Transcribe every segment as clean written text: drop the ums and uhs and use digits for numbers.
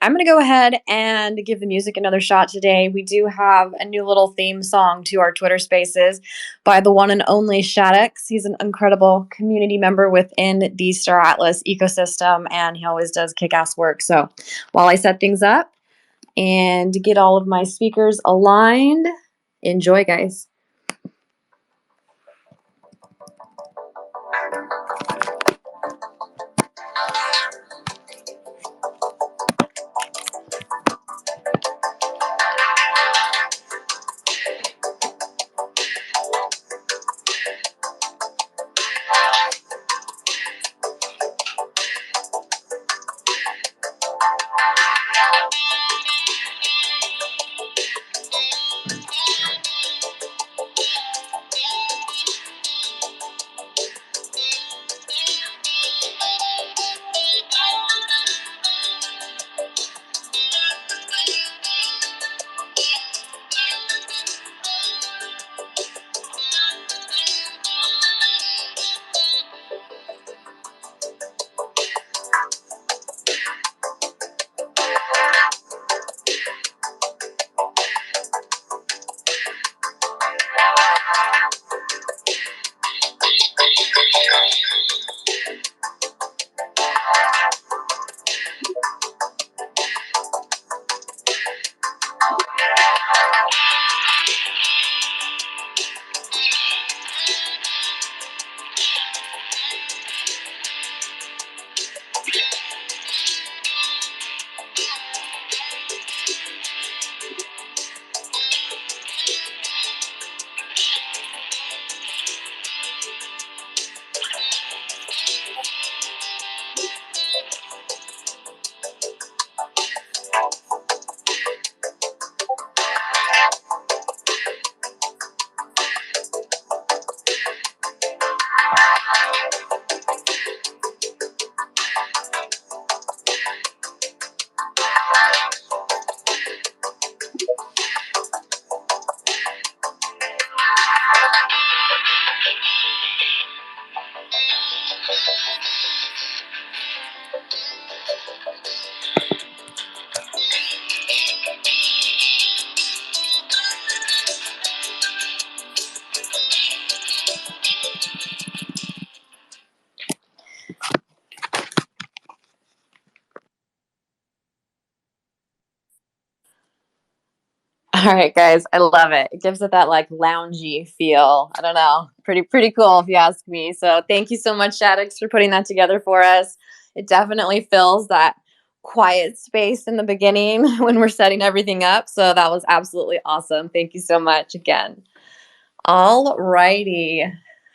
I'm going to go ahead and give the music another shot today. We do have a new little theme song to our Twitter Spaces by the one and only Shaddix. He's an incredible community member within the Star Atlas ecosystem, and he always does kick-ass work. So while I set things up and get all of my speakers aligned, enjoy, guys. All right, guys, I love it. It gives it that like loungy feel. I don't know, pretty cool if you ask me. So thank you so much, Shaddix, for putting that together for us. It definitely fills that quiet space in the beginning when we're setting everything up. So that was absolutely awesome. Thank you so much again. All righty,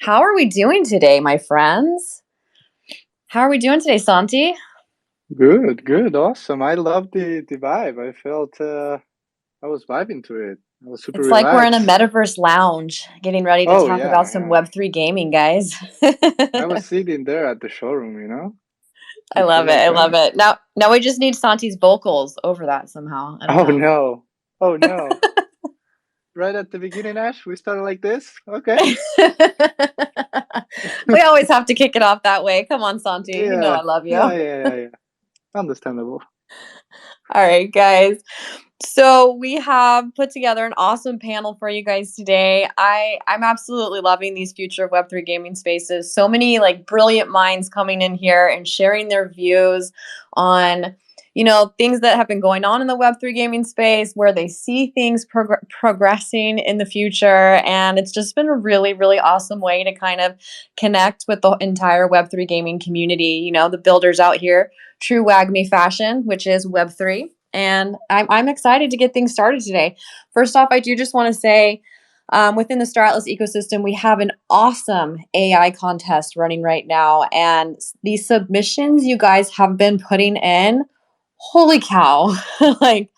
how are we doing today, my friends? How are we doing today, Santi? Good, awesome. I love the vibe. I felt I was vibing to it. I was super It's like we're in a relaxed. metaverse lounge getting ready to Oh talk about yeah, some yeah. Web3 gaming, guys. I was sitting there at the showroom, you know? I It felt love it. like I love that. it. Now we just need Santi's vocals over that somehow. I don't Oh know. no. Oh no. Right at the beginning, Ash, we started like this. Okay. We always have to kick it off that way. Come on, Santi. You know Yeah. I love you. Yeah. Understandable. All right, guys. So we have put together an awesome panel for you guys today. I'm absolutely loving these future of Web3 gaming spaces. So many like brilliant minds coming in here and sharing their views on things that have been going on in the Web3 gaming space, where they see things progressing in the future. And it's just been a really, really awesome way to kind of connect with the entire Web3 gaming community. The builders out here, true WAGMI fashion, which is Web3. And I'm excited to get things started today. First off, I do just want to say, within the Star Atlas ecosystem, we have an awesome AI contest running right now. And the submissions you guys have been putting in, holy cow. Like,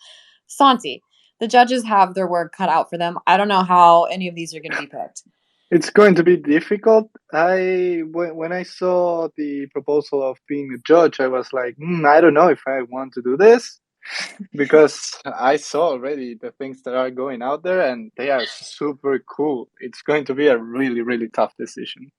Santi, the judges have their work cut out for them. I don't know how any of these are going to be picked. It's going to be difficult. When I saw the proposal of being a judge, I was like, I don't know if I want to do this because I saw already the things that are going out there and they are super cool. It's going to be a really, really tough decision.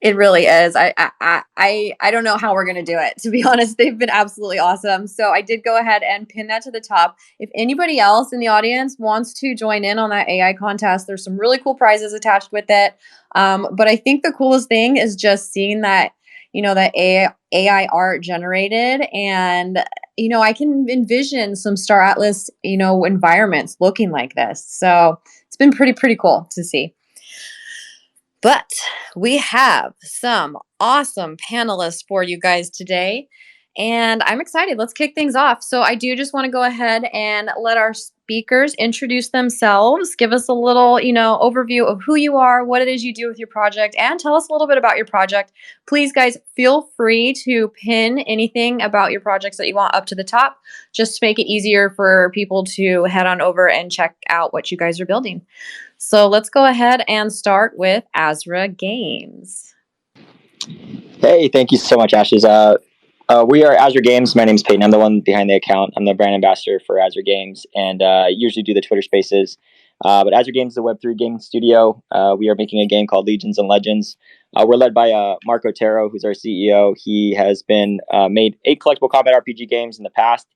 It really is. I don't know how we're gonna do it. To be honest, they've been absolutely awesome. So I did go ahead and pin that to the top. If anybody else in the audience wants to join in on that AI contest, there's some really cool prizes attached with it. But I think the coolest thing is just seeing that, that AI art generated, and I can envision some Star Atlas, environments looking like this. So it's been pretty cool to see. But we have some awesome panelists for you guys today, and I'm excited. Let's kick things off. So, I do just want to go ahead and let our speakers introduce themselves, give us a little, overview of who you are, what it is you do with your project, and tell us a little bit about your project. Please, guys, feel free to pin anything about your projects that you want up to the top, just to make it easier for people to head on over and check out what you guys are building. So let's go ahead and start with Azra Games. Hey, thank you so much, Ashes. We are Azure Games. My name is Peyton. I'm the one behind the account. I'm the brand ambassador for Azure Games, and usually do the Twitter Spaces. But Azure Games is a Web3 gaming studio. We are making a game called Legions and Legends. We're led by Mark Otero, who's our CEO. He has been made 8 collectible combat RPG games in the past.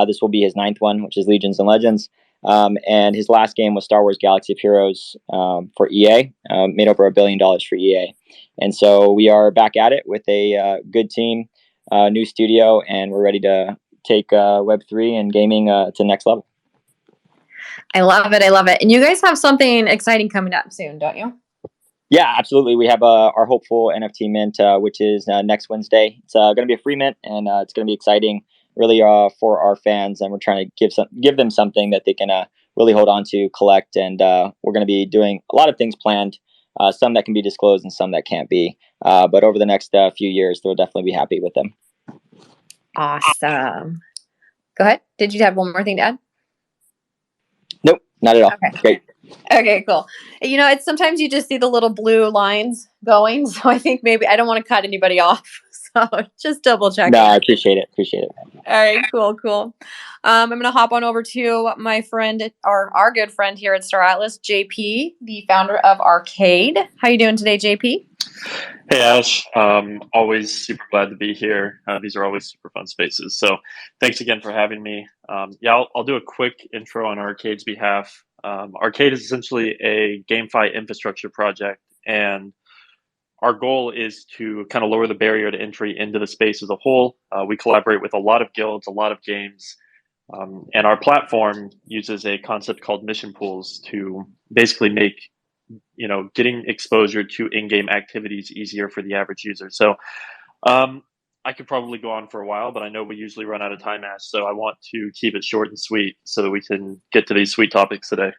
This will be his 9th one, which is Legions and Legends. And his last game was Star Wars Galaxy of Heroes for EA, made over $1 billion for EA. And so we are back at it with a good team, new studio, and we're ready to take Web3 and gaming to the next level. I love it. I love it. And you guys have something exciting coming up soon, don't you? Yeah, absolutely. We have our hopeful NFT mint, which is next Wednesday. It's going to be a free mint, and it's going to be exciting, really, for our fans. And we're trying to give them something that they can really hold on to, collect. And we're going to be doing a lot of things planned, some that can be disclosed and some that can't be. But over the next few years, they'll definitely be happy with them. Awesome. Go ahead. Did you have one more thing to add? Nope, not at all. Okay. Great. Okay, cool. It's sometimes you just see the little blue lines going. So I think maybe I don't want to cut anybody off. So just double check. No, I appreciate it. Appreciate it. All right, cool. I'm going to hop on over to my friend, or our good friend here at Star Atlas, JP, the founder of Arcade. How you doing today, JP? Hey, Ash. Always super glad to be here. These are always super fun spaces. So thanks again for having me. I'll do a quick intro on Arcade's behalf. Arcade is essentially a GameFi infrastructure project, and our goal is to kind of lower the barrier to entry into the space as a whole. We collaborate with a lot of guilds, a lot of games, and our platform uses a concept called mission pools to basically make getting exposure to in-game activities easier for the average user. So I could probably go on for a while, but I know we usually run out of time, Ash, so I want to keep it short and sweet so that we can get to these sweet topics today.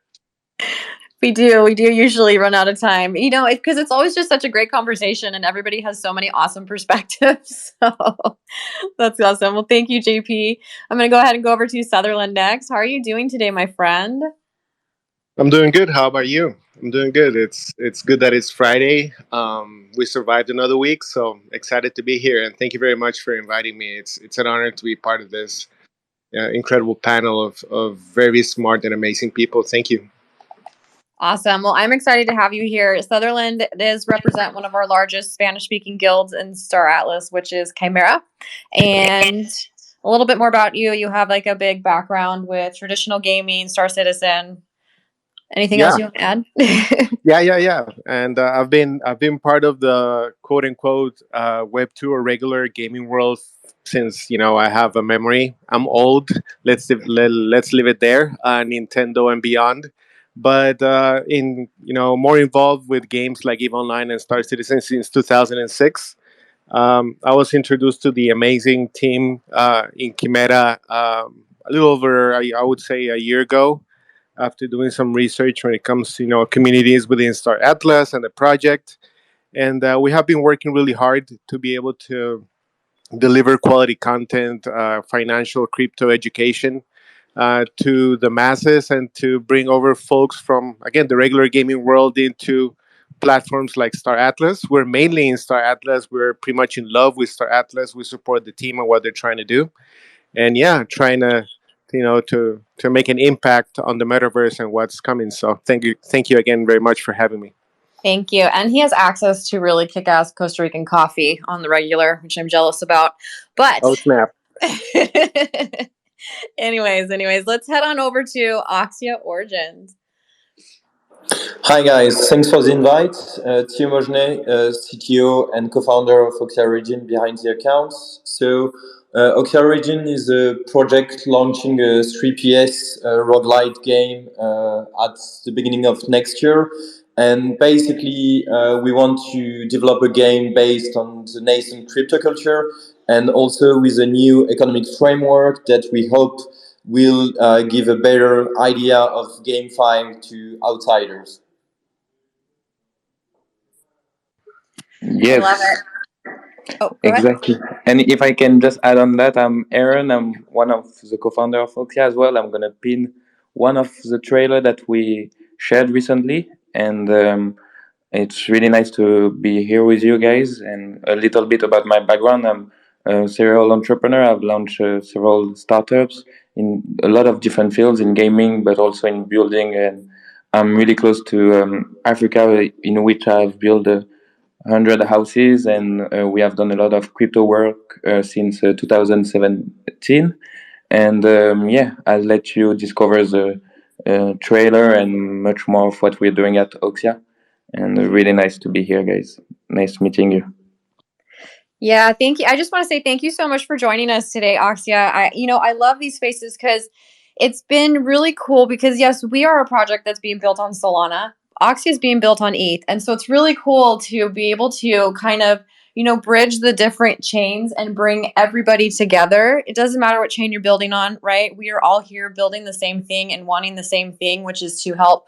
We do usually run out of time, because it's always just such a great conversation and everybody has so many awesome perspectives. So that's awesome. Well, thank you, JP. I'm going to go ahead and go over to Sutherland next. How are you doing today, my friend? I'm doing good. How about you? I'm doing good. It's good that it's Friday. We survived another week, so excited to be here. And thank you very much for inviting me. It's an honor to be part of this incredible panel of very smart and amazing people. Thank you. Awesome. Well, I'm excited to have you here. Sutherland does represent one of our largest Spanish-speaking guilds in Star Atlas, which is Chimera. And a little bit more about you. You have like a big background with traditional gaming, Star Citizen. Anything else you want to add? Yeah. And I've been part of the quote unquote Web2 or regular gaming world since I have a memory. I'm old. Let's leave it there. Nintendo and beyond. But in more involved with games like EVE Online and Star Citizen since 2006. I was introduced to the amazing team in Chimera a little over, I would say, a year ago, after doing some research when it comes to communities within Star Atlas and the project. And we have been working really hard to be able to deliver quality content, financial crypto education to the masses, and to bring over folks from, again, the regular gaming world into platforms like Star Atlas. We're mainly in Star Atlas. We're pretty much in love with Star Atlas. We support the team and what they're trying to do. And trying to make an impact on the metaverse and what's coming. So thank you again very much for having me. Thank you. And he has access to really kick-ass Costa Rican coffee on the regular, which I'm jealous about. But Oh snap! anyways, let's head on over to Oxia Origins. Hi guys, thanks for the invite. Thierry Mogenet, CTO and co-founder of Oxia Origin behind the accounts. So Oxia Origin is a project launching a 3PS roguelite game at the beginning of next year. And basically, we want to develop a game based on the nascent crypto culture and also with a new economic framework that we hope will give a better idea of GameFi to outsiders. I love Yes, it. Oh, go ahead. exactly. And if I can just add on that, I'm Aaron. I'm one of the co-founder of Oxia as well. I'm gonna pin one of the trailer that we shared recently, and it's really nice to be here with you guys. And a little bit about my background: I'm a serial entrepreneur. I've launched several startups in a lot of different fields in gaming, but also in building. And I'm really close to Africa, in which I've built 100 houses, and we have done a lot of crypto work since 2017. And yeah, I'll let you discover the trailer and much more of what we're doing at Oxia. And really nice to be here, guys. Nice meeting you. Yeah, thank you. I just want to say thank you so much for joining us today, Oxia. I love these spaces because it's been really cool because yes, we are a project that's being built on Solana. Oxia is being built on ETH. And so it's really cool to be able to kind of, bridge the different chains and bring everybody together. It doesn't matter what chain you're building on, right? We are all here building the same thing and wanting the same thing, which is to help,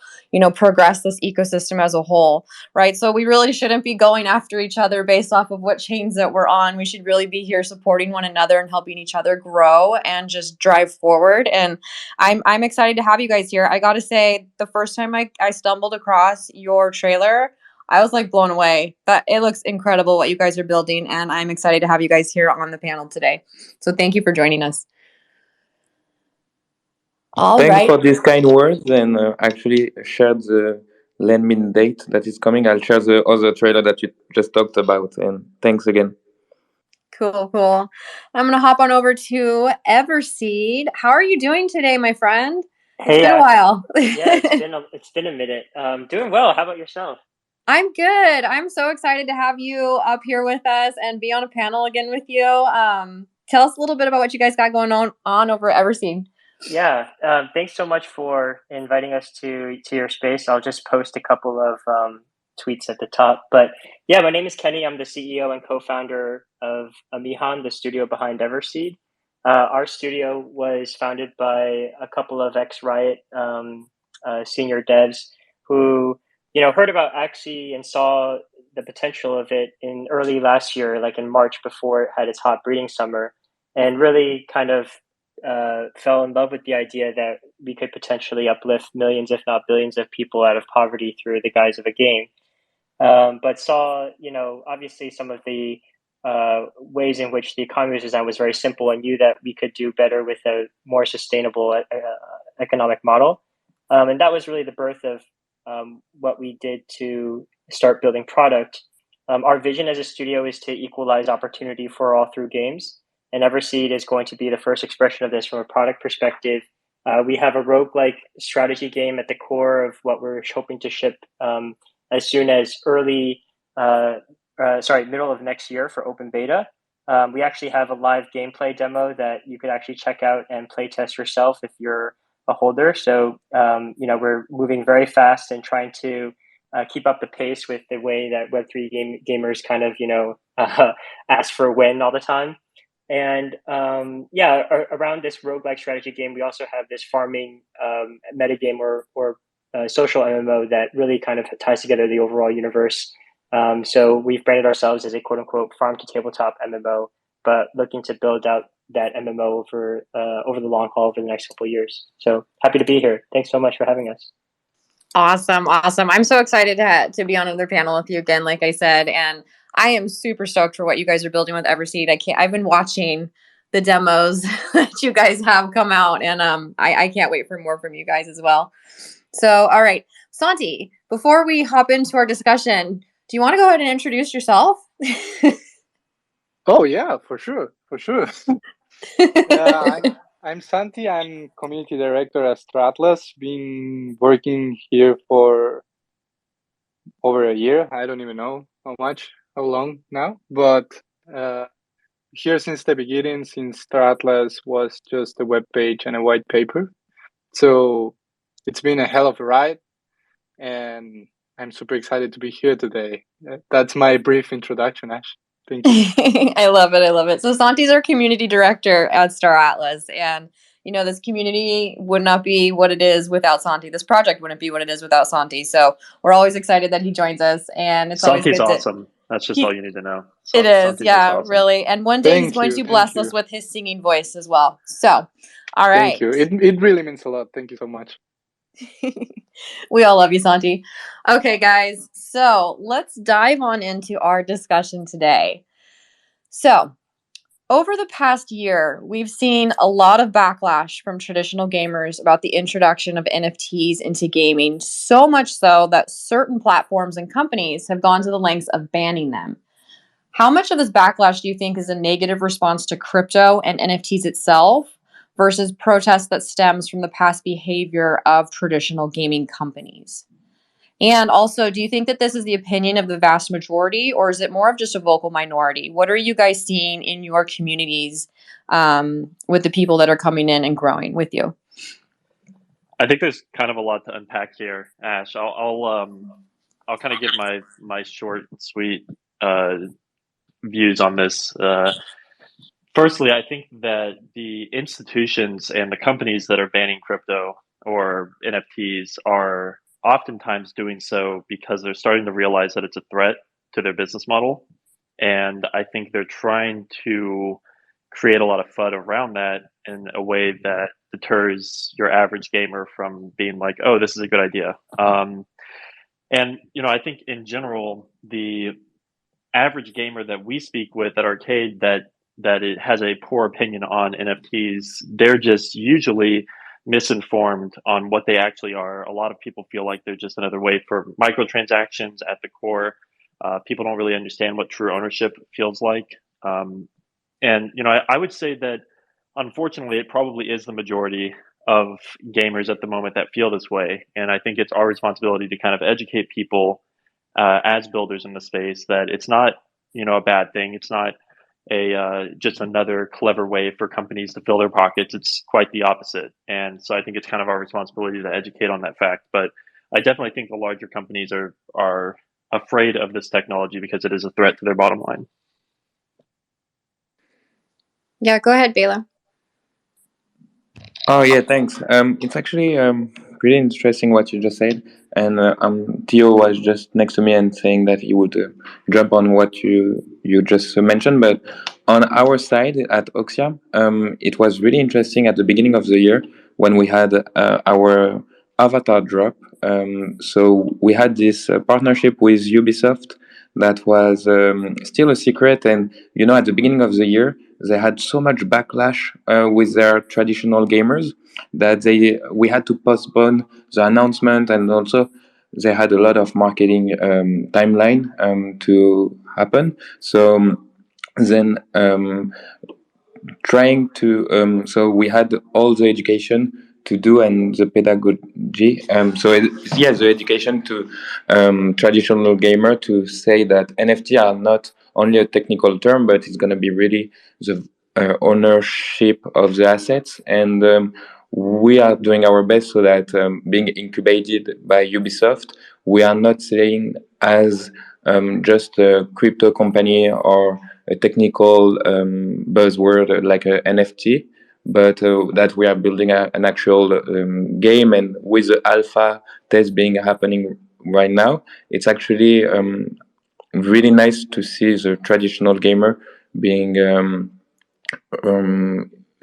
progress this ecosystem as a whole, right? So we really shouldn't be going after each other based off of what chains that we're on. We should really be here supporting one another and helping each other grow and just drive forward. And I'm excited to have you guys here. I got to say, the first time I stumbled across your trailer, I was like blown away. But it looks incredible what you guys are building, and I'm excited to have you guys here on the panel today. So thank you for joining us. All Thanks right. for these kind words, and actually share the landmin date that is coming. I'll share the other trailer that you just talked about, and thanks again. Cool. I'm going to hop on over to Everseed. How are you doing today, my friend? It's been a while. Yeah, it's been a minute. Doing well. How about yourself? I'm good. I'm so excited to have you up here with us and be on a panel again with you. Tell us a little bit about what you guys got going on over at Everseed. Yeah. Thanks so much for inviting us to your space. I'll just post a couple of tweets at the top. But yeah, my name is Kenny. I'm the CEO and co-founder of Amihan, the studio behind Everseed. Our studio was founded by a couple of ex-Riot senior devs who heard about Axie and saw the potential of it in early last year, like in March before it had its hot breeding summer, and really kind of fell in love with the idea that we could potentially uplift millions, if not billions, of people out of poverty through the guise of a game. But saw, obviously some of the ways in which the economy was designed was very simple, and knew that we could do better with a more sustainable economic model. And that was really the birth of what we did to start building product. Our vision as a studio is to equalize opportunity for all through games. And Everseed is going to be the first expression of this from a product perspective. We have a roguelike strategy game at the core of what we're hoping to ship as soon as middle of next year for open beta. We actually have a live gameplay demo that you could actually check out and play test yourself if you're a holder. So, we're moving very fast and trying to keep up the pace with the way that Web3 gamers kind of, ask for a win all the time. And around this roguelike strategy game, we also have this farming metagame or social MMO that really kind of ties together the overall universe. So we've branded ourselves as a quote unquote farm to tabletop MMO, but looking to build out that MMO over the long haul over the next couple of years. So happy to be here. Thanks so much for having us. Awesome. I'm so excited to be on another panel with you again, like I said, and I am super stoked for what you guys are building with Everseed. I've been watching the demos that you guys have come out, and I can't wait for more from you guys as well. So, all right, Santi, before we hop into our discussion, do you want to go ahead and introduce yourself? Oh yeah, for sure. I'm Santi. I'm community director at Stratlas. Been working here for over a year. I don't even know how long now, but uh, here since the beginning, since Stratlas was just a web page and a white paper. So it's been a hell of a ride, and I'm super excited to be here today. That's my brief introduction, Ash. Thank you. I love it. So Santi's our community director at Star Atlas, and this community would not be what it is without Santi. This project wouldn't be what it is without Santi. So we're always excited that he joins us, and it's Santi's always good awesome. That's just all you need to know. It is, Santi's yeah, awesome. really. And one day he's going to bless us with his singing voice as well. So, all right. Thank you. It really means a lot. Thank you so much. We all love you, Santi. Okay, guys. So let's dive on into our discussion today. So, over the past year, we've seen a lot of backlash from traditional gamers about the introduction of NFTs into gaming, so much so that certain platforms and companies have gone to the lengths of banning them. How much of this backlash do you think is a negative response to crypto and NFTs itself versus protest that stems from the past behavior of traditional gaming companies? And also, do you think that this is the opinion of the vast majority, or is it more of just a vocal minority? What are you guys seeing in your communities with the people that are coming in and growing with you? I think there's kind of a lot to unpack here, Ash. I'll kind of give my short and sweet views on this. Firstly, I think that the institutions and the companies that are banning crypto or NFTs are oftentimes doing so because they're starting to realize that it's a threat to their business model. And I think they're trying to create a lot of FUD around that in a way that deters your average gamer from being like, oh, this is a good idea. And, I think in general, the average gamer that we speak with at Arcade that it has a poor opinion on NFTs, they're just usually misinformed on what they actually are. A lot of people feel like they're just another way for microtransactions at the core. People don't really understand what true ownership feels like. And, I would say that unfortunately, it probably is the majority of gamers at the moment that feel this way. And I think it's our responsibility to kind of educate people as builders in the space that it's not, a bad thing. It's not just another clever way for companies to fill their pockets. It's quite the opposite. And so I think it's kind of our responsibility to educate on that fact. But I definitely think the larger companies are afraid of this technology because it is a threat to their bottom line. Yeah, go ahead, Bela. Oh yeah, thanks. It's actually pretty interesting what you just said, and Theo was just next to me and saying that he would jump on what you just mentioned. But on our side at Oxia, it was really interesting at the beginning of the year when we had our avatar drop. So we had this partnership with Ubisoft that was still a secret, and at the beginning of the year they had so much backlash with their traditional gamers that we had to postpone the announcement, and also they had a lot of marketing timeline to happen. So then trying to so we had all the education to do and the pedagogy, the education to traditional gamer to say that NFT are not only a technical term, but it's going to be really the ownership of the assets. And we are doing our best so that being incubated by Ubisoft, we are not saying as just a crypto company or a technical buzzword like a NFT, but that we are building an actual game. And with the alpha test being happening right now, it's actually really nice to see the traditional gamer being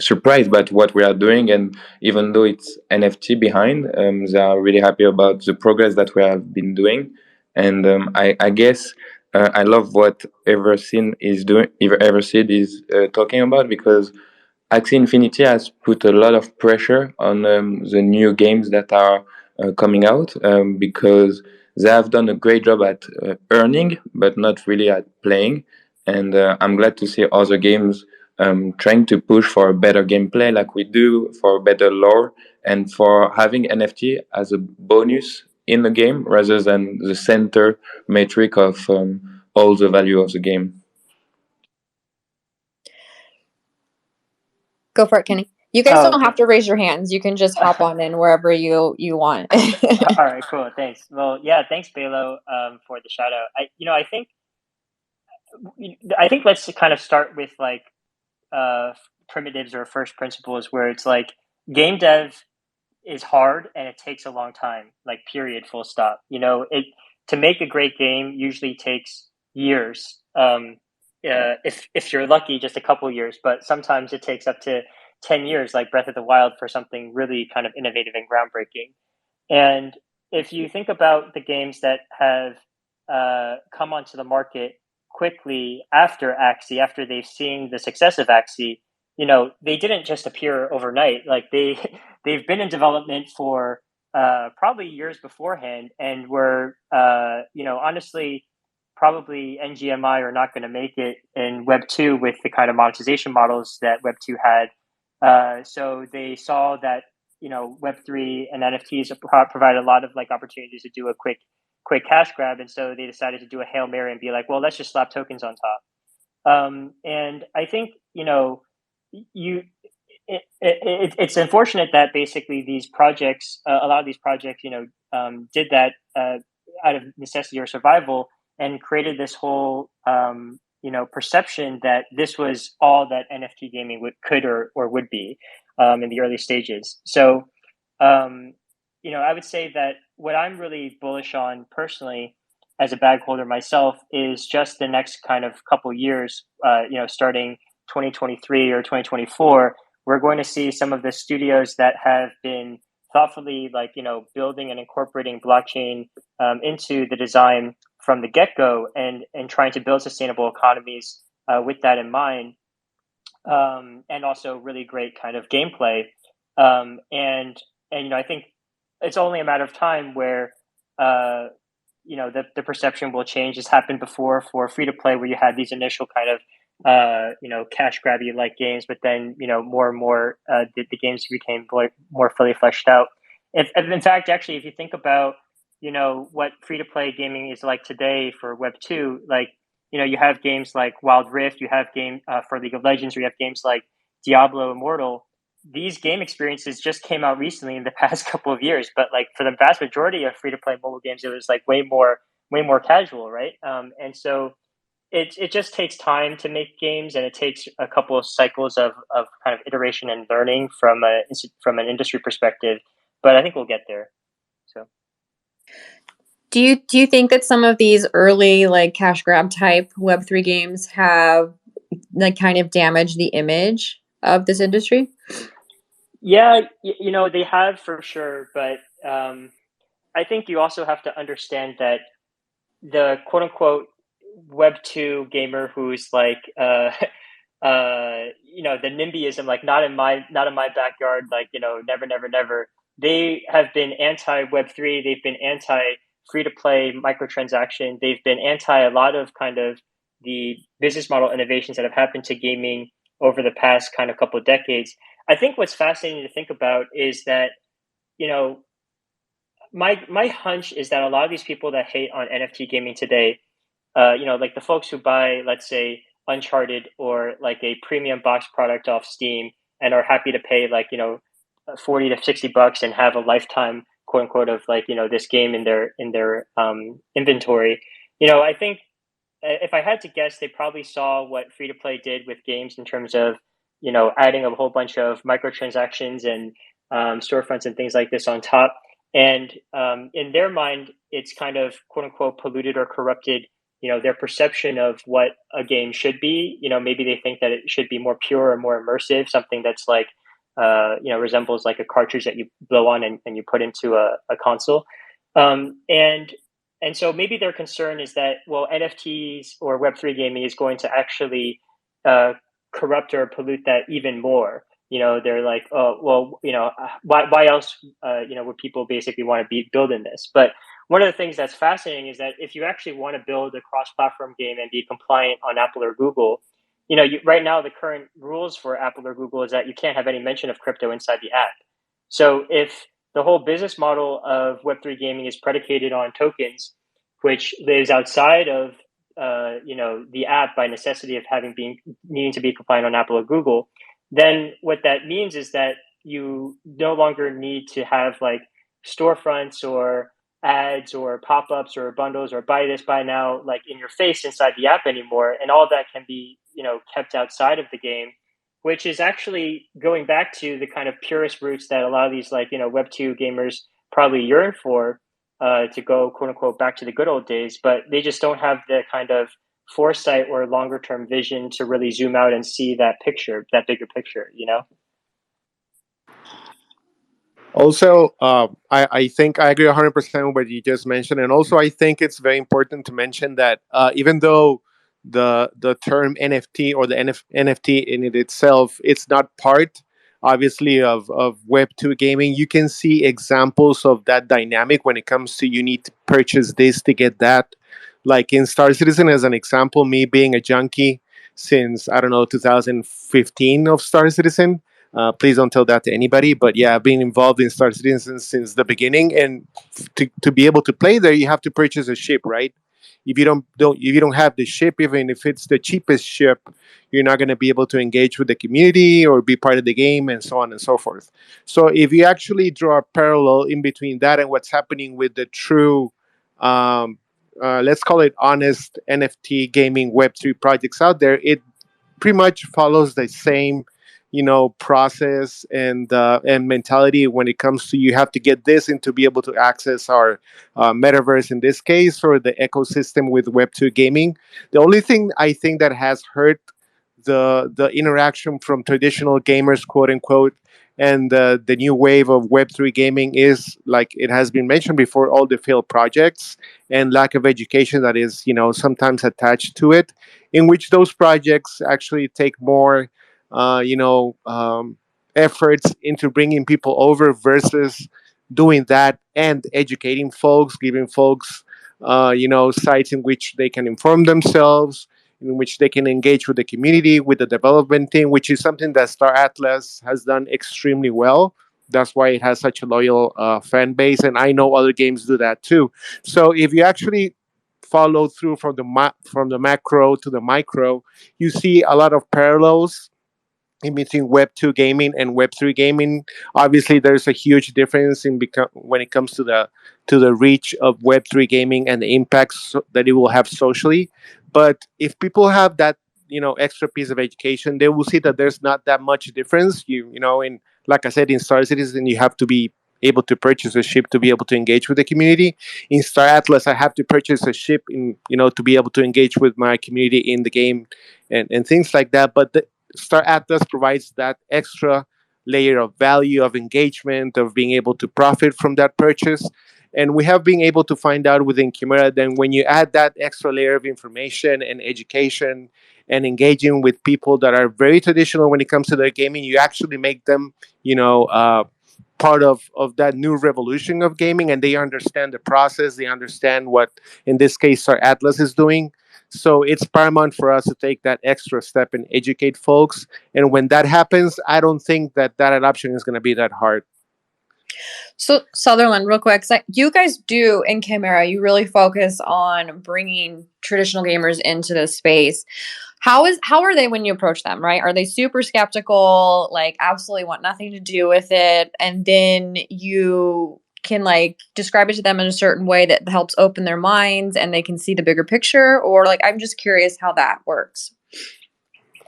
surprised by what we are doing. And even though it's NFT behind, they are really happy about the progress that we have been doing. And I guess I love what Everseed is doing. Everseed is talking about, because Axie Infinity has put a lot of pressure on the new games that are coming out, because they have done a great job at earning, but not really at playing. And I'm glad to see other games trying to push for better gameplay like we do, for better lore, and for having NFT as a bonus in the game rather than the center metric of all the value of the game. Go for it, Kenny. You guys Oh, don't have to raise your hands. You can just hop on in wherever you want. All right, cool. Thanks. Well, yeah, thanks, Belo, for the shout out. I think let's kind of start with like primitives or first principles, where it's like game dev is hard and it takes a long time, like period, full stop. It to make a great game usually takes years. If you're lucky, just a couple years, but sometimes it takes up to 10 years, like Breath of the Wild, for something really kind of innovative and groundbreaking. And if you think about the games that have come onto the market quickly after Axie, after they've seen the success of Axie, they didn't just appear overnight. Like they've been in development for probably years beforehand, and were honestly, probably NGMI are not going to make it in Web 2 with the kind of monetization models that Web 2 had. So they saw that Web 3 and NFTs provide a lot of like opportunities to do a quick cash grab, and so they decided to do a Hail Mary and be like, well, let's just slap tokens on top. And I think it's unfortunate that basically these projects, a lot of these projects, did that out of necessity or survival, and created this whole perception that this was all that NFT gaming could or would be in the early stages. So I would say that what I'm really bullish on personally as a bag holder myself is just the next kind of couple years, starting 2023 or 2024, we're going to see some of the studios that have been thoughtfully building and incorporating blockchain into the design from the get-go, and trying to build sustainable economies with that in mind, and also really great kind of gameplay. And I think it's only a matter of time where the perception will change. This happened before for free to play, where you had these initial kind of cash grabby like games, but then more and more the games became more fully fleshed out. If in fact, actually, if you think about what free to play gaming is like today for Web 2, like you have games like Wild Rift, you have game for League of Legends, or you have games like Diablo Immortal. These game experiences just came out recently in the past couple of years, but like for the vast majority of free to play mobile games, it was like way more casual, right? And so it just takes time to make games, and it takes a couple of cycles of kind of iteration and learning from an industry perspective. But I think we'll get there. So, do you think that some of these early like cash grab type Web3 games have like kind of damaged the image of this industry? Yeah, they have for sure, but I think you also have to understand that the quote unquote Web 2 gamer who's like the NIMBYism, like not in my backyard, like never, they have been anti Web 3, they've been anti free to play microtransaction, they've been anti a lot of kind of the business model innovations that have happened to gaming over the past kind of couple of decades. I think what's fascinating to think about is that my hunch is that a lot of these people that hate on NFT gaming today, like the folks who buy, let's say, Uncharted or like a premium box product off Steam, and are happy to pay like $40 to $60 and have a lifetime quote unquote of like this game in their inventory. I think if I had to guess, they probably saw what free to play did with games in terms of adding a whole bunch of microtransactions and storefronts and things like this on top. And in their mind, it's kind of quote unquote polluted or corrupted their perception of what a game should be. Maybe they think that it should be more pure or more immersive, something that's like resembles like a cartridge that you blow on and you put into a console. And so maybe their concern is that, well, NFTs or Web3 gaming is going to actually corrupt or pollute that even more. they're like, oh, well, why else, would people basically want to be building this? But one of the things that's fascinating is that if you actually want to build a cross-platform game and be compliant on Apple or Google, right now the current rules for Apple or Google is that you can't have any mention of crypto inside the app. So if the whole business model of Web3 gaming is predicated on tokens, which lives outside of the app by necessity of needing to be compliant on Apple or Google, then what that means is that you no longer need to have like storefronts or ads or pop-ups or bundles or buy this, buy now, like in your face inside the app anymore. And all of that can be, kept outside of the game, which is actually going back to the kind of purest roots that a lot of these like, Web2 gamers probably yearn for, to go quote unquote back to the good old days, but they just don't have the kind of foresight or longer term vision to really zoom out and see that picture, that bigger picture, Also, I think I agree 100% with what you just mentioned. And also, I think it's very important to mention that even though the term NFT or the NFT in it itself, it's not part, obviously, of Web2 gaming, you can see examples of that dynamic when it comes to you need to purchase this to get that. Like in Star Citizen, as an example, me being a junkie since, I don't know, 2015 of Star Citizen. Please don't tell that to anybody. But yeah, I've been involved in Star Citizen since the beginning, and to be able to play there, you have to purchase a ship, right? If you don't have the ship, even if it's the cheapest ship, you're not going to be able to engage with the community or be part of the game, and so on and so forth. So if you actually draw a parallel in between that and what's happening with the true, let's call it honest NFT gaming Web3 projects out there, it pretty much follows the same process and mentality when it comes to you have to get this and to be able to access our metaverse in this case, or the ecosystem with Web2 gaming. The only thing I think that has hurt the interaction from traditional gamers, quote unquote, and the new wave of Web3 gaming is, like it has been mentioned before, all the failed projects and lack of education that is sometimes attached to it, in which those projects actually take more uh, you know, um, efforts into bringing people over versus doing that and educating folks, giving folks, sites in which they can inform themselves, in which they can engage with the community, with the development team, which is something that Star Atlas has done extremely well. That's why it has such a loyal fan base, and I know other games do that too. So if you actually follow through from from the macro to the micro, you see a lot of parallels in between Web2 gaming and Web3 gaming. Obviously, there's a huge difference when it comes to the reach of Web3 gaming and the impacts that it will have socially. But if people have that extra piece of education, they will see that there's not that much difference. In, like I said, in Star Citizen, you have to be able to purchase a ship to be able to engage with the community. In Star Atlas, I have to purchase a ship to be able to engage with my community in the game and things like that. But Star Atlas provides that extra layer of value, of engagement, of being able to profit from that purchase. And we have been able to find out within Chimera that when you add that extra layer of information and education and engaging with people that are very traditional when it comes to their gaming, you actually make them, part of that new revolution of gaming, and they understand the process. They understand what, in this case, Star Atlas is doing. So it's paramount for us to take that extra step and educate folks. And when that happens, I don't think that adoption is going to be that hard. So Sutherland, real quick, you guys do in Chimera, you really focus on bringing traditional gamers into this space. How are they when you approach them, right? Are they super skeptical, like absolutely want nothing to do with it, and then you can like describe it to them in a certain way that helps open their minds and they can see the bigger picture? Or like, I'm just curious how that works.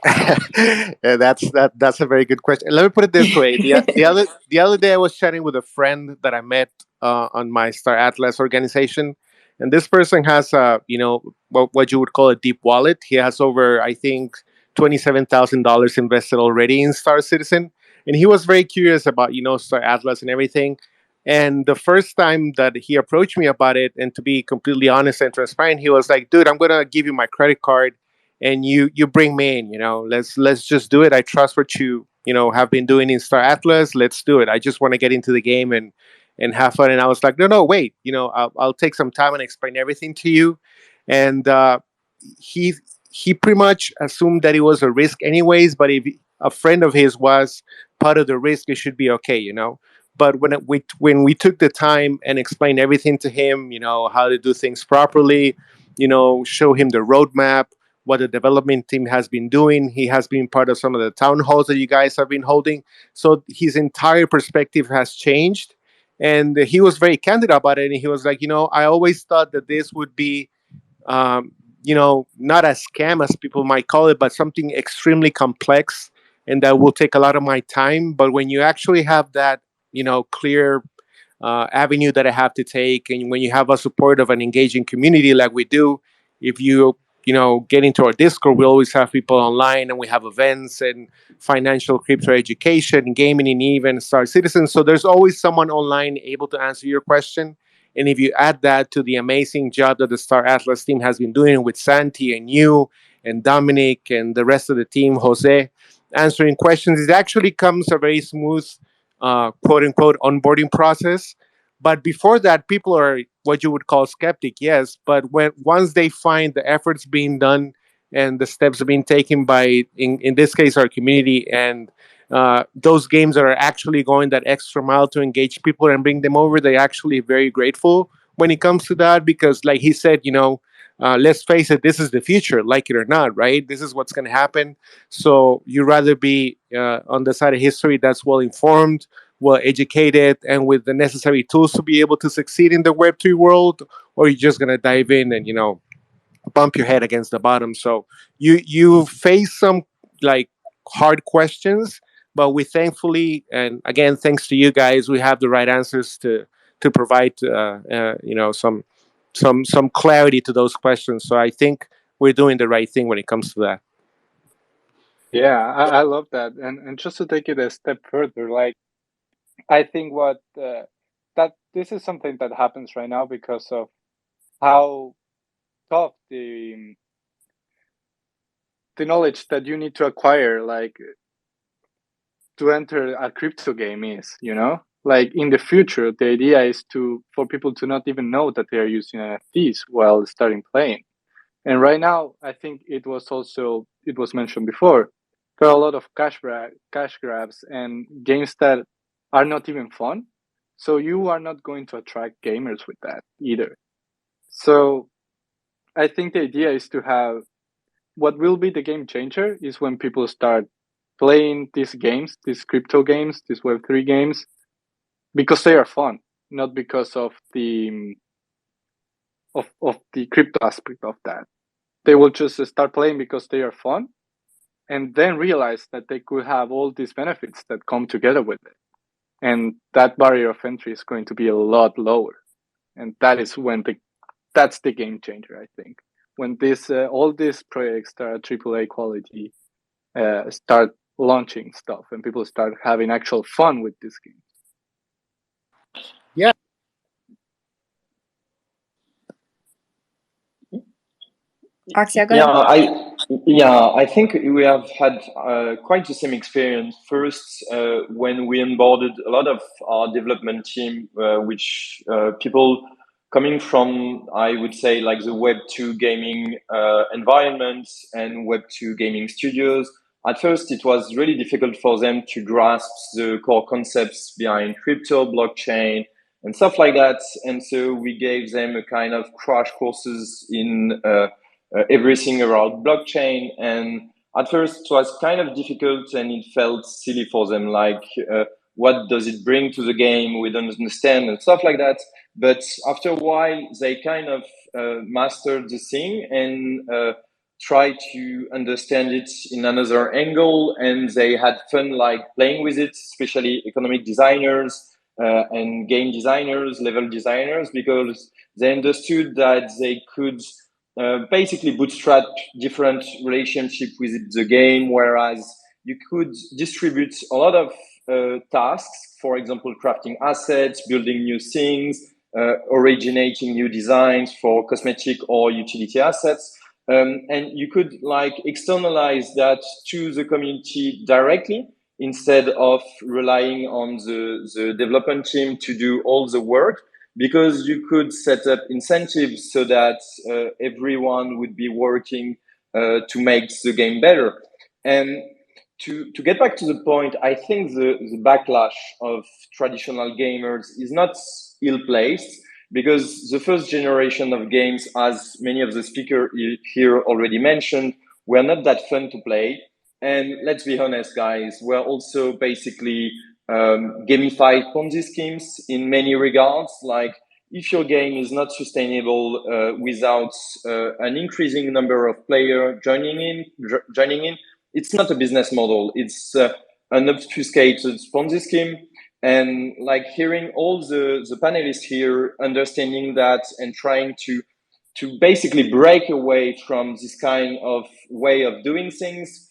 Yeah, that's a very good question. Let me put it this way: the other day, I was chatting with a friend that I met on my Star Atlas organization, and this person has what you would call a deep wallet. He has over, I think, $27,000 invested already in Star Citizen, and he was very curious about Star Atlas and everything. And the first time that he approached me about it, and to be completely honest and transparent, he was like, "Dude, I'm gonna give you my credit card, and you bring me in. Let's just do it. I trust have been doing in Star Atlas. Let's do it. I just want to get into the game and have fun. And I was like, no, wait. I'll take some time and explain everything to you. And he he pretty much assumed that it was a risk anyways. But if a friend of his was part of the risk, it should be okay. But when we took the time and explained everything to him, how to do things properly, show him the roadmap, what the development team has been doing. He has been part of some of the town halls that you guys have been holding. So his entire perspective has changed. And he was very candid about it. And he was like, I always thought that this would be, um, not a scam as people might call it, but something extremely complex and that will take a lot of my time. But when you actually have that, clear avenue that I have to take, and when you have a support of an engaging community like we do, if you get into our Discord, we always have people online, and we have events and financial crypto education, gaming, and even Star Citizen. So there's always someone online able to answer your question. And if you add that to the amazing job that the Star Atlas team has been doing with Santi and you and Dominic and the rest of the team, Jose, answering questions, it actually comes a very smooth, quote unquote, onboarding process. But before that, people are what you would call skeptic, yes. But once they find the efforts being done and the steps being taken by, in this case, our community, and those games that are actually going that extra mile to engage people and bring them over, they're actually very grateful when it comes to that. Because, like he said, let's face it, this is the future, like it or not, right? This is what's going to happen. So you rather be on the side of history that's well informed, well educated, and with the necessary tools to be able to succeed in the Web3 world, or you're just going to dive in and bump your head against the bottom. So you face some like hard questions, but we thankfully, and again thanks to you guys, we have the right answers to provide some clarity to those questions. So I think we're doing the right thing when it comes to that. Yeah, I love that. And just to take it a step further, like I think that this is something that happens right now because of how tough the knowledge that you need to acquire, like to enter a crypto game is. Like in the future, the idea is for people to not even know that they are using NFTs while starting playing. And right now, I think it was mentioned before, there are a lot of cash grabs and games that are not even fun. So you are not going to attract gamers with that either. So I think the idea is to have what will be the game changer is when people start playing these games, these crypto games, these Web3 games, because they are fun, not because of the crypto aspect of that. They will just start playing because they are fun, and then realize that they could have all these benefits that come together with it. And that barrier of entry is going to be a lot lower. And that is that's the game changer, I think. When all these projects that are AAA quality start launching stuff and people start having actual fun with this game. Yeah. Oxia, go ahead. I think we have had quite the same experience. First, when we onboarded a lot of our development team, which people coming from, I would say, like the Web2 gaming environments and Web2 gaming studios. At first, it was really difficult for them to grasp the core concepts behind crypto, blockchain, and stuff like that. And so we gave them a kind of crash courses in everything around blockchain. And at first it was kind of difficult and it felt silly for them, like what does it bring to the game, we don't understand, and stuff like that. But after a while they kind of mastered the thing and try to understand it in another angle, and they had fun like playing with it, especially economic designers and game designers, level designers, because they understood that they could basically bootstrap different relationship with the game, whereas you could distribute a lot of tasks, for example, crafting assets, building new things, originating new designs for cosmetic or utility assets. And you could like externalize that to the community directly instead of relying on the development team to do all the work, because you could set up incentives so that everyone would be working to make the game better. And to get back to the point, I think the backlash of traditional gamers is not ill-placed, because the first generation of games, as many of the speakers here already mentioned, were not that fun to play. And let's be honest, guys, we're also basically gamified Ponzi schemes in many regards. Like, if your game is not sustainable without an increasing number of players joining in, it's not a business model. It's an obfuscated Ponzi scheme. And like, hearing all the panelists here understanding that and trying to basically break away from this kind of way of doing things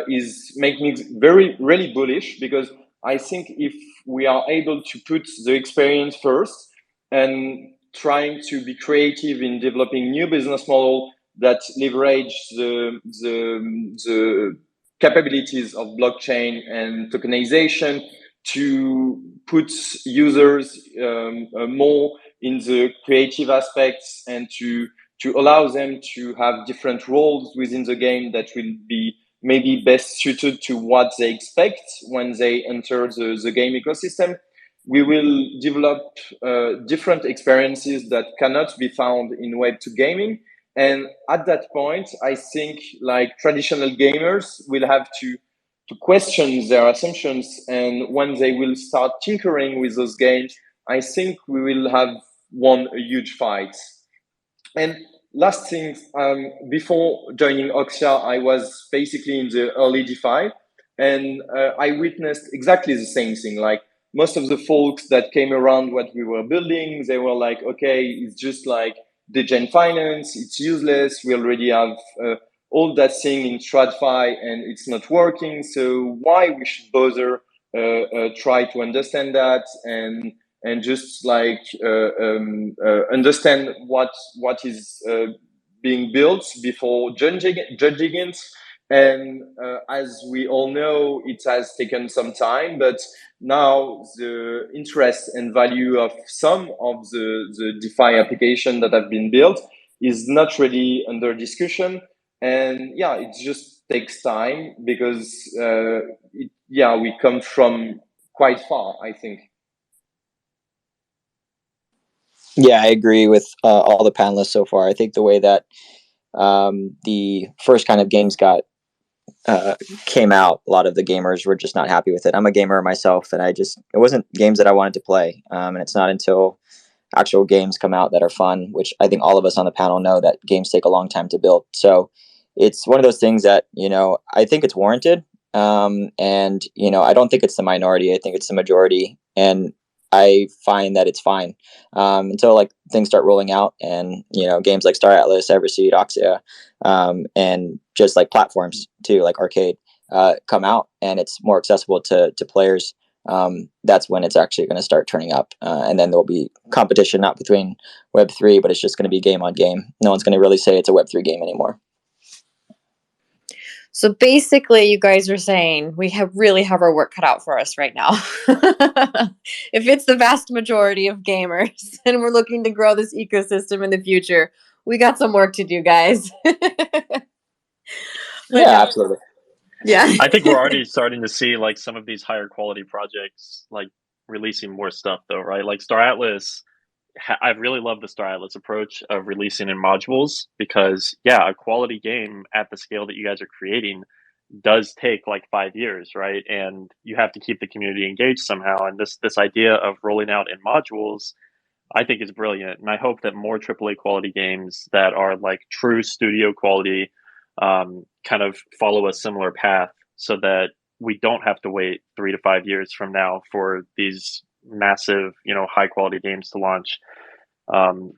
is make me really bullish, because I think if we are able to put the experience first and trying to be creative in developing new business model that leverage the capabilities of blockchain and tokenization to put users more in the creative aspects, and to allow them to have different roles within the game that will be maybe best suited to what they expect when they enter the game ecosystem, we will develop different experiences that cannot be found in Web2 gaming. And at that point, I think like traditional gamers will have to question their assumptions. And when they will start tinkering with those games, I think we will have won a huge fight. And last thing, before joining Oxia, I was basically in the early DeFi, and I witnessed exactly the same thing. Like, most of the folks that came around what we were building, they were like, okay, it's just like degen finance, it's useless. We already have all that thing in TradFi and it's not working. So why we should bother try to understand that and just like understand what is being built before judging it. And as we all know, it has taken some time, but now the interest and value of some of the DeFi application that have been built is not really under discussion. And yeah, it just takes time, because we come from quite far, I think. Yeah, I agree with all the panelists so far. I think the way that the first kind of games came out, a lot of the gamers were just not happy with it. I'm a gamer myself, and it wasn't games that I wanted to play. And it's not until actual games come out that are fun, which I think all of us on the panel know that games take a long time to build. So it's one of those things that, I think it's warranted. And, I don't think it's the minority. I think it's the majority. And I find that it's fine until like things start rolling out, and games like Star Atlas, Everseed, Oxia, and just like platforms too, like Arcade, come out, and it's more accessible to players. That's when it's actually going to start turning up, and then there'll be competition, not between Web3, but it's just going to be game on game. No one's going to really say it's a Web3 game anymore. So basically, you guys are saying we really have our work cut out for us right now. If it's the vast majority of gamers and we're looking to grow this ecosystem in the future, we got some work to do, guys. Yeah, absolutely. Yeah. I think we're already starting to see like some of these higher quality projects like releasing more stuff though, right? Like Star Atlas, I really love the Star Atlas approach of releasing in modules, because a quality game at the scale that you guys are creating does take like 5 years, right? And you have to keep the community engaged somehow. And this idea of rolling out in modules, I think is brilliant. And I hope that more AAA quality games that are like true studio quality kind of follow a similar path, so that we don't have to wait 3 to 5 years from now for these massive, high quality games to launch. And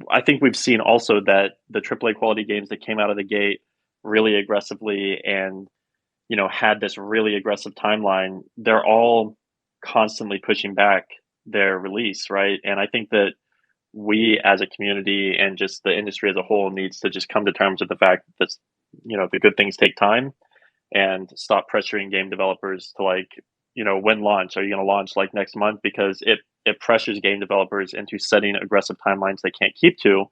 I think we've seen also that the AAA quality games that came out of the gate really aggressively and had this really aggressive timeline, they're all constantly pushing back their release, right? And I think that we as a community and just the industry as a whole needs to just come to terms with the fact that the good things take time, and stop pressuring game developers to like, when launch. Are you going to launch like next month? Because it pressures game developers into setting aggressive timelines they can't keep to.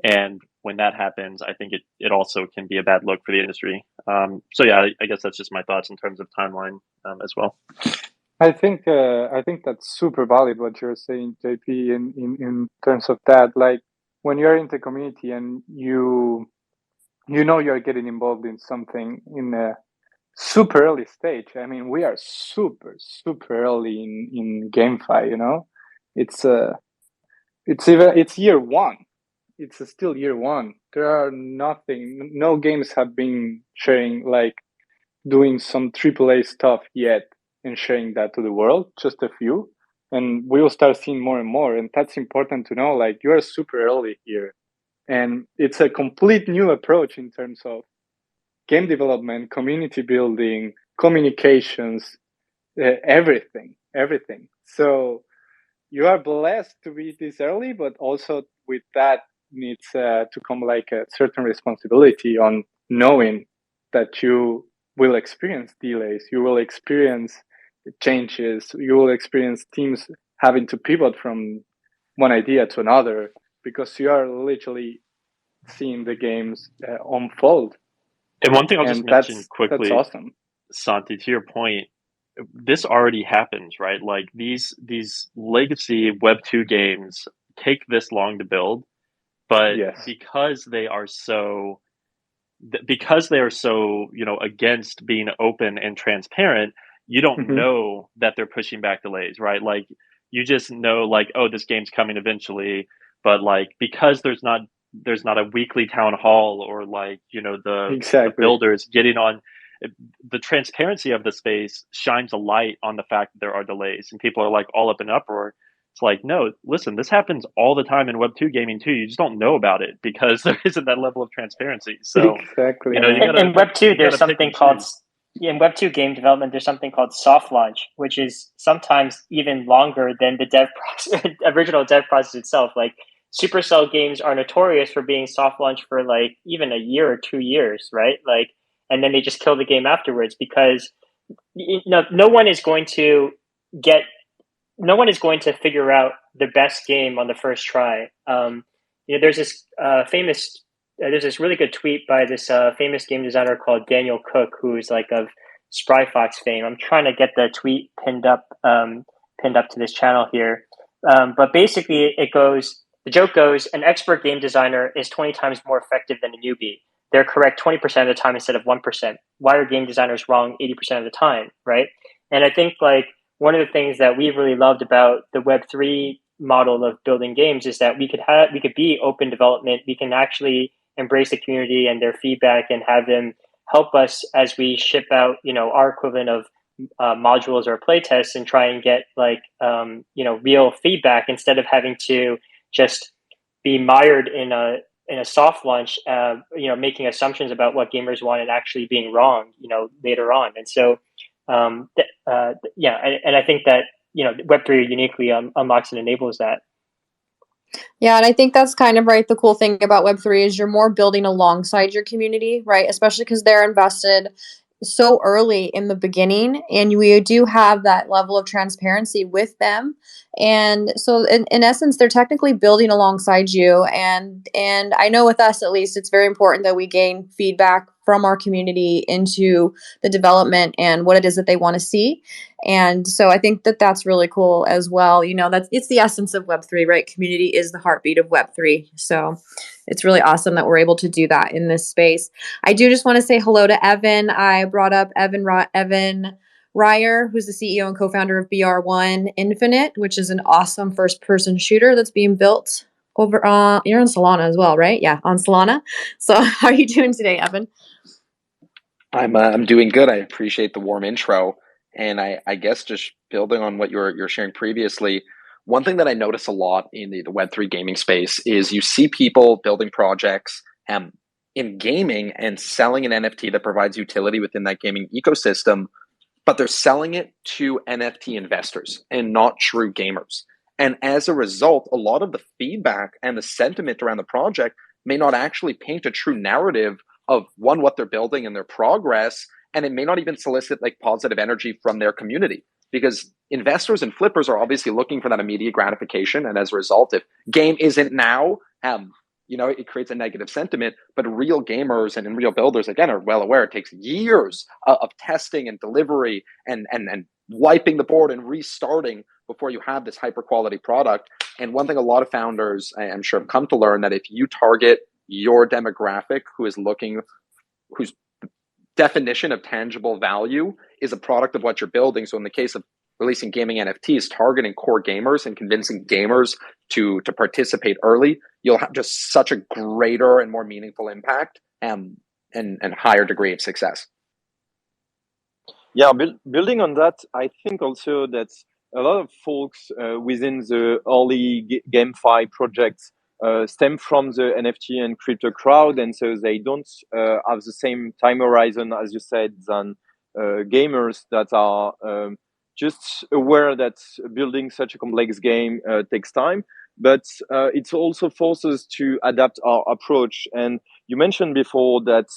And when that happens, I think it also can be a bad look for the industry. So yeah, I guess that's just my thoughts in terms of timeline as well. I think that's super valid what you're saying, JP, in terms of that. Like when you're in the community and you know you're getting involved in something in a super early stage. I mean, we are super early in GameFi. It's year one. It's still year one. There are no games have been sharing like doing some AAA stuff yet and sharing that to the world, just a few. And we will start seeing more and more. And that's important to know. Like you are super early here. And it's a complete new approach in terms of game development, community building, communications, everything. So you are blessed to be this early, but also with that needs to come like a certain responsibility on knowing that you will experience delays, you will experience changes, you will experience teams having to pivot from one idea to another because you are literally seeing the games unfold. And one thing I'll just mention quickly, that's awesome. Santi, to your point, this already happens, right? Like these legacy Web2 games take this long to build, but Yes. because they are so against being open and transparent, you don't know that they're pushing back delays, right? Like you just know like, oh, this game's coming eventually, but like because there's not a weekly town hall or like the builders getting on, the transparency of the space shines a light on the fact that there are delays and people are like all up in uproar. It's like, no, listen, this happens all the time in Web2 gaming too. You just don't know about it because there isn't that level of transparency. So exactly. In Web2 there's something called in Web2 game development, there's something called soft launch, which is sometimes even longer than the original dev process itself. Like Supercell games are notorious for being soft launch for like even a year or 2 years, right? Like, and then they just kill the game afterwards because no one is going to figure out the best game on the first try. There's this there's this really good tweet by this famous game designer called Daniel Cook, who's like of Spryfox fame. I'm trying to get the tweet pinned up to this channel here. But basically the joke goes, an expert game designer is 20 times more effective than a newbie. They're correct 20% of the time instead of 1%. Why are game designers wrong 80% of the time, right? And I think like one of the things that we really loved about the Web3 model of building games is that we could be open development. We can actually embrace the community and their feedback and have them help us as we ship out, our equivalent of modules or playtests and try and get like, real feedback instead of having to just be mired in a soft launch, making assumptions about what gamers want and actually being wrong, later on. And so, and I think that, Web3 uniquely unlocks and enables that. Yeah, and I think that's kind of right. The cool thing about Web3 is you're more building alongside your community, right? Especially because they're invested so early in the beginning, and we do have that level of transparency with them. And so in essence, they're technically building alongside you. And I know with us, at least, it's very important that we gain feedback from our community into the development and what it is that they want to see. And so I think that that's really cool as well. It's the essence of Web3, right? Community is the heartbeat of Web3. So it's really awesome that we're able to do that in this space. I do just want to say hello to Evan. I brought up Evan Ryer, who's the CEO and co-founder of BR1 Infinite, which is an awesome first-person shooter that's being built over you're on Solana as well, right? Yeah, on Solana. So how are you doing today, Evan? I'm doing good. I appreciate the warm intro, and I guess just building on what you're sharing previously, one thing that I notice a lot in the Web3 gaming space is you see people building projects in gaming and selling an NFT that provides utility within that gaming ecosystem, but they're selling it to NFT investors and not true gamers. And as a result, a lot of the feedback and the sentiment around the project may not actually paint a true narrative of one, what they're building and their progress, and it may not even solicit like positive energy from their community, because investors and flippers are obviously looking for that immediate gratification. And as a result, if game isn't now, it creates a negative sentiment. But real gamers and real builders, again, are well aware it takes years of testing and delivery and wiping the board and restarting before you have this hyper quality product. And one thing a lot of founders, I'm sure, have come to learn, that if you target your demographic whose definition of tangible value is a product of what you're building. So in the case of releasing gaming NFTs, targeting core gamers and convincing gamers to participate early, you'll have just such a greater and more meaningful impact and higher degree of success. Yeah, building on that, I think also that a lot of folks within the early GameFi projects stem from the NFT and crypto crowd, and so they don't have the same time horizon, as you said, than gamers that are just aware that building such a complex game takes time. But it also forces to adapt our approach. And you mentioned before that,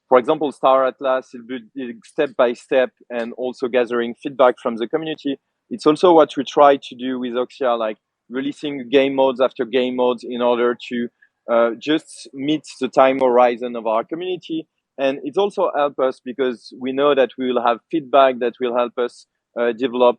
for example, Star Atlas is building step by step and also gathering feedback from the community. It's also what we try to do with Oxia, like releasing game modes after game modes in order to just meet the time horizon of our community. And it also helps us because we know that we will have feedback that will help us develop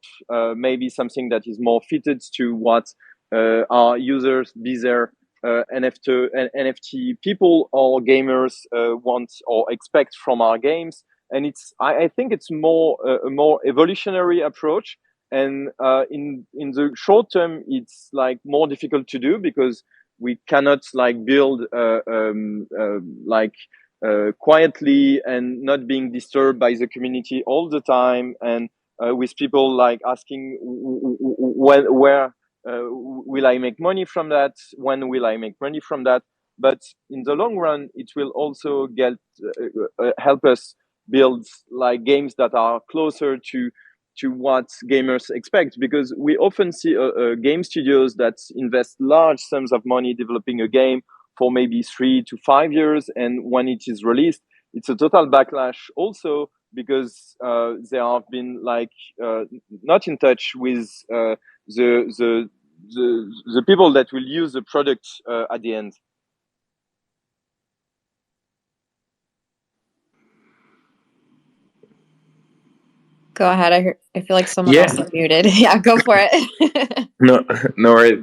maybe something that is more fitted to what our users, be there NFT people or gamers want or expect from our games. And I think it's more a more evolutionary approach. And in the short term, it's like more difficult to do because we cannot like build quietly and not being disturbed by the community all the time, and with people like asking where will I make money from that? When will I make money from that? But in the long run, it will also help us build like games that are closer to what gamers expect, because we often see game studios that invest large sums of money developing a game for maybe 3 to 5 years, and when it is released, it's a total backlash also because they have been like not in touch with the people that will use the product at the end. Go ahead. I feel like someone else unmuted. Yeah, go for it. No, no worries.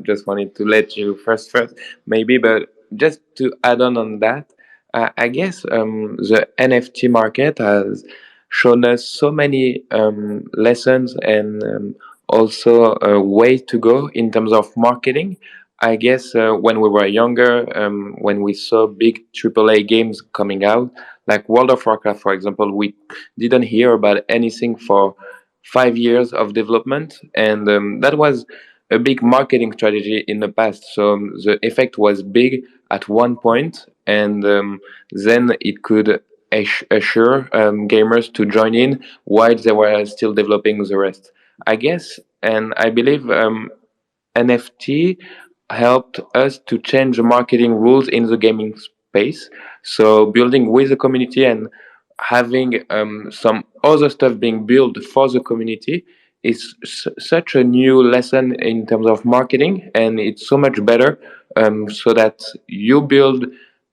Just wanted to let you first, maybe, but just to add on that, I guess the NFT market has shown us so many lessons and also a way to go in terms of marketing. I guess when we were younger, when we saw big AAA games coming out, like World of Warcraft, for example, we didn't hear about anything for 5 years of development, and that was a big marketing strategy in the past. So the effect was big at one point, and then it could assure gamers to join in while they were still developing the rest, I guess. And I believe NFT helped us to change the marketing rules in the gaming space. So building with the community and having some other stuff being built for the community is such a new lesson in terms of marketing, and it's so much better so that you build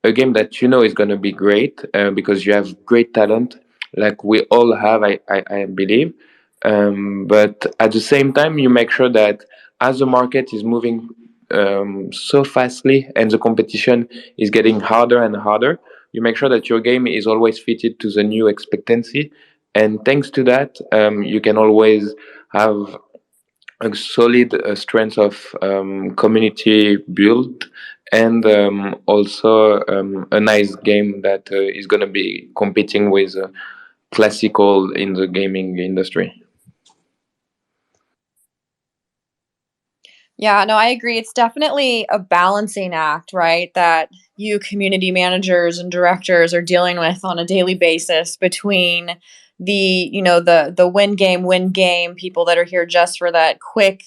a game that you know is going to be great because you have great talent, like we all have, I believe. But at the same time, you make sure that as the market is moving so fastly and the competition is getting harder and harder, you make sure that your game is always fitted to the new expectancy. And thanks to that, you can always have a solid strength of community build, and also a nice game that is going to be competing with classical in the gaming industry. Yeah, no, I agree. It's definitely a balancing act, right? That you community managers and directors are dealing with on a daily basis between the win game people that are here just for that quick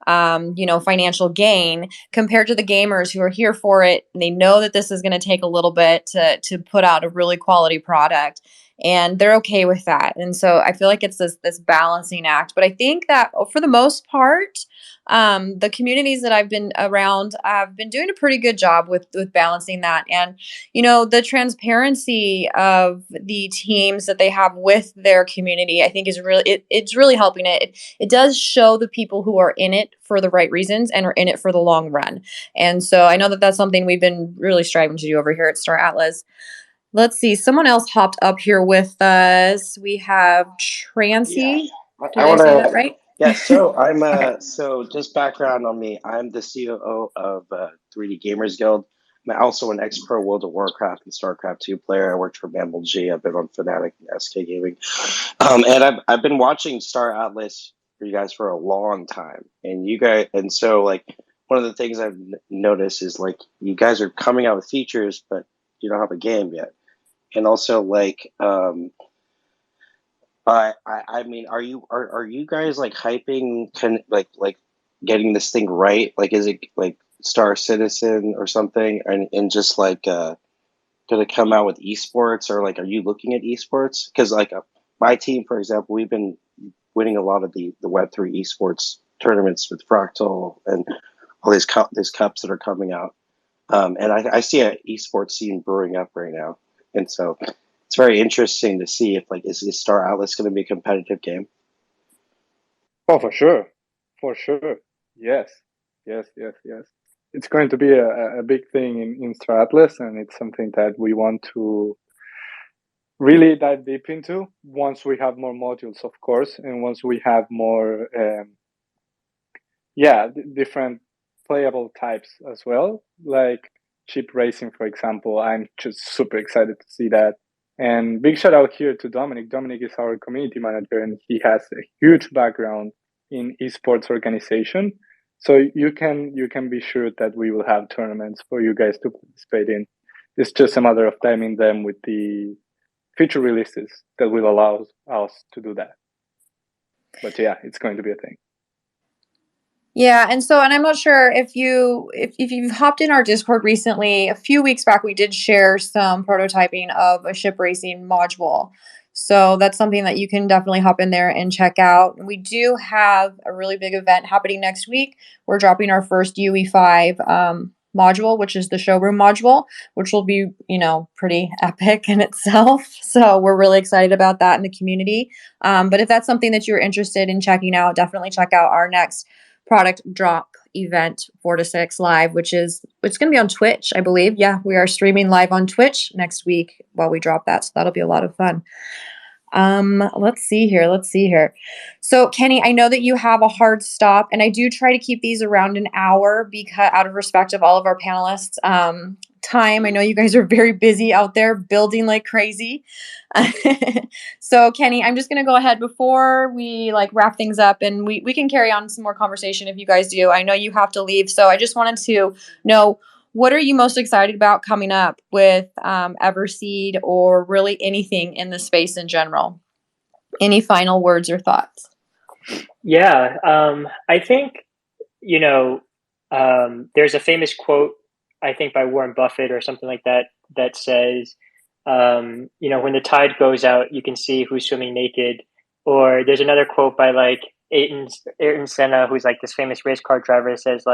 financial gain, compared to the gamers who are here for it and they know that this is going to take a little bit to put out a really quality product. and they're okay with that. And so I feel like it's this balancing act. But I think that for the most part, the communities that I've been around have been doing a pretty good job with balancing that. And the transparency of the teams that they have with their community, I think is really it's really helping it. It does show the people who are in it for the right reasons and are in it for the long run. And so I know that that's something we've been really striving to do over here at Star Atlas. Let's see. Someone else hopped up here with us. We have Trancy. Yeah, Did I say that right? Yeah, so I'm so just background on me. I'm the COO of 3D Gamers Guild. I'm also an ex-pro World of Warcraft and StarCraft 2 player. I worked for Mammal G. I've been on Fnatic and SK Gaming, and I've been watching Star Atlas for you guys for a long time. And you guys, and so like one of the things I've noticed is like you guys are coming out with features, but you don't have a game yet. And also like I mean, are you guys like hyping like getting this thing right? Like, is it like Star Citizen or something, and just like gonna come out with esports, or like are you looking at esports? Because like my team, for example, we've been winning a lot of the Web3 esports tournaments with Fractal and all these cups that are coming out, and I see an esports scene brewing up right now, and so it's very interesting to see if like is Star Atlas going to be a competitive game. Oh, for sure. Yes. It's going to be a big thing in Star Atlas, and it's something that we want to really dive deep into once we have more modules, of course, and once we have more different playable types as well, like chip racing, for example. I'm just super excited to see that. And big shout out here to Dominic. Dominic is our community manager, and he has a huge background in esports organization. So you can be sure that we will have tournaments for you guys to participate in. It's just a matter of timing them with the future releases that will allow us to do that. But yeah, it's going to be a thing. Yeah, and I'm not sure if you've hopped in our Discord recently. A few weeks back, we did share some prototyping of a ship racing module. So that's something that you can definitely hop in there and check out. We do have a really big event happening next week. We're dropping our first UE5 module, which is the showroom module, which will be, pretty epic in itself. So we're really excited about that in the community. But if that's something that you're interested in checking out, definitely check out our next product drop event 4 to 6 live, it's going to be on Twitch, I believe. Yeah, we are streaming live on Twitch next week while we drop that. So that'll be a lot of fun. Let's see here. So Kenny, I know that you have a hard stop, and I do try to keep these around an hour because out of respect of all of our panelists, time. I know you guys are very busy out there building like crazy. So Kenny, I'm just going to go ahead before we wrap things up, and we can carry on some more conversation if you guys do. I know you have to leave. So I just wanted to know, what are you most excited about coming up with Everseed, or really anything in the space in general? Any final words or thoughts? Yeah, I think, there's a famous quote, I think by Warren Buffett or something like that, that says, when the tide goes out, you can see who's swimming naked. Or there's another quote by Ayrton Senna, who's like this famous race car driver, that says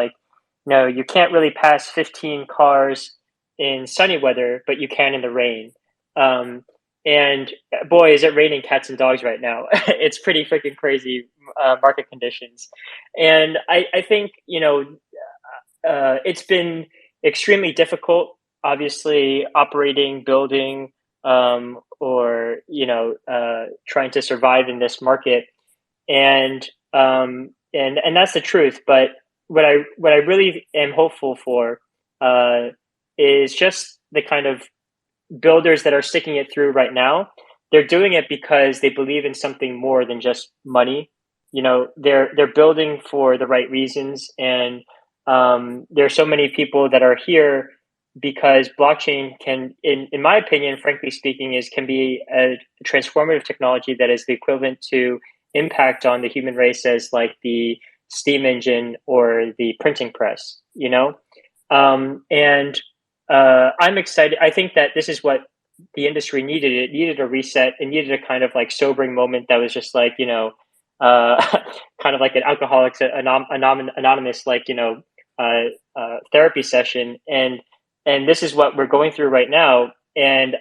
no, you can't really pass 15 cars in sunny weather, but you can in the rain. And boy, is it raining cats and dogs right now. It's pretty freaking crazy market conditions. And I think, it's been extremely difficult, obviously, operating, building, or, trying to survive in this market. And that's the truth. But what I really am hopeful for is just the kind of builders that are sticking it through right now. They're doing it because they believe in something more than just money. They're building for the right reasons, and there are so many people that are here because blockchain can, in my opinion, frankly speaking, can be a transformative technology that is the equivalent to impact on the human race as like the steam engine or the printing press. And I'm excited. I think that this is what the industry needed it, needed a reset, and needed a kind of like sobering moment that was just like, kind of like an Alcoholics Anonymous, like, therapy session. And this is what we're going through right now. And,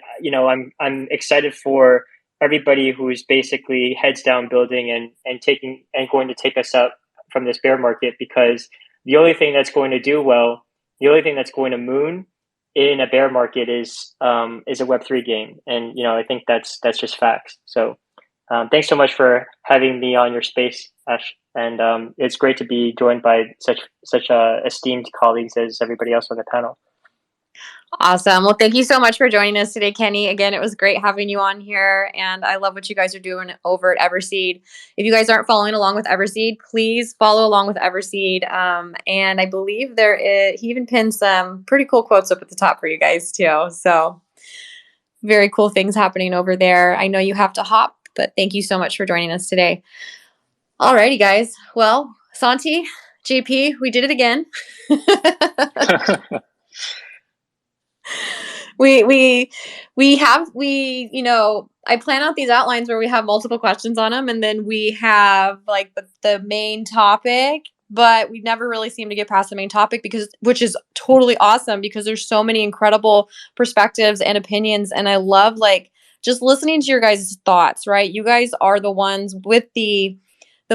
I'm excited for everybody who's basically heads down building and going to take us up from this bear market, because the only thing that's going to do well, the only thing that's going to moon in a bear market is a Web3 game. And, I think that's just facts. So thanks so much for having me on your space, Ash. And it's great to be joined by such esteemed colleagues as everybody else on the panel. Awesome. Well, thank you so much for joining us today, Kenny. Again, it was great having you on here, and I love what you guys are doing over at Everseed. If you guys aren't following along with Everseed, please follow along with Everseed. And I believe he even pinned some pretty cool quotes up at the top for you guys too. So very cool things happening over there. I know you have to hop, but thank you so much for joining us today. Alrighty, guys. Well, Santi, JP, we did it again. I plan out these outlines where we have multiple questions on them, and then we have like the main topic, but we never really seem to get past the main topic, which is totally awesome, because there's so many incredible perspectives and opinions, and I love like just listening to your guys' thoughts, right? You guys are the ones with the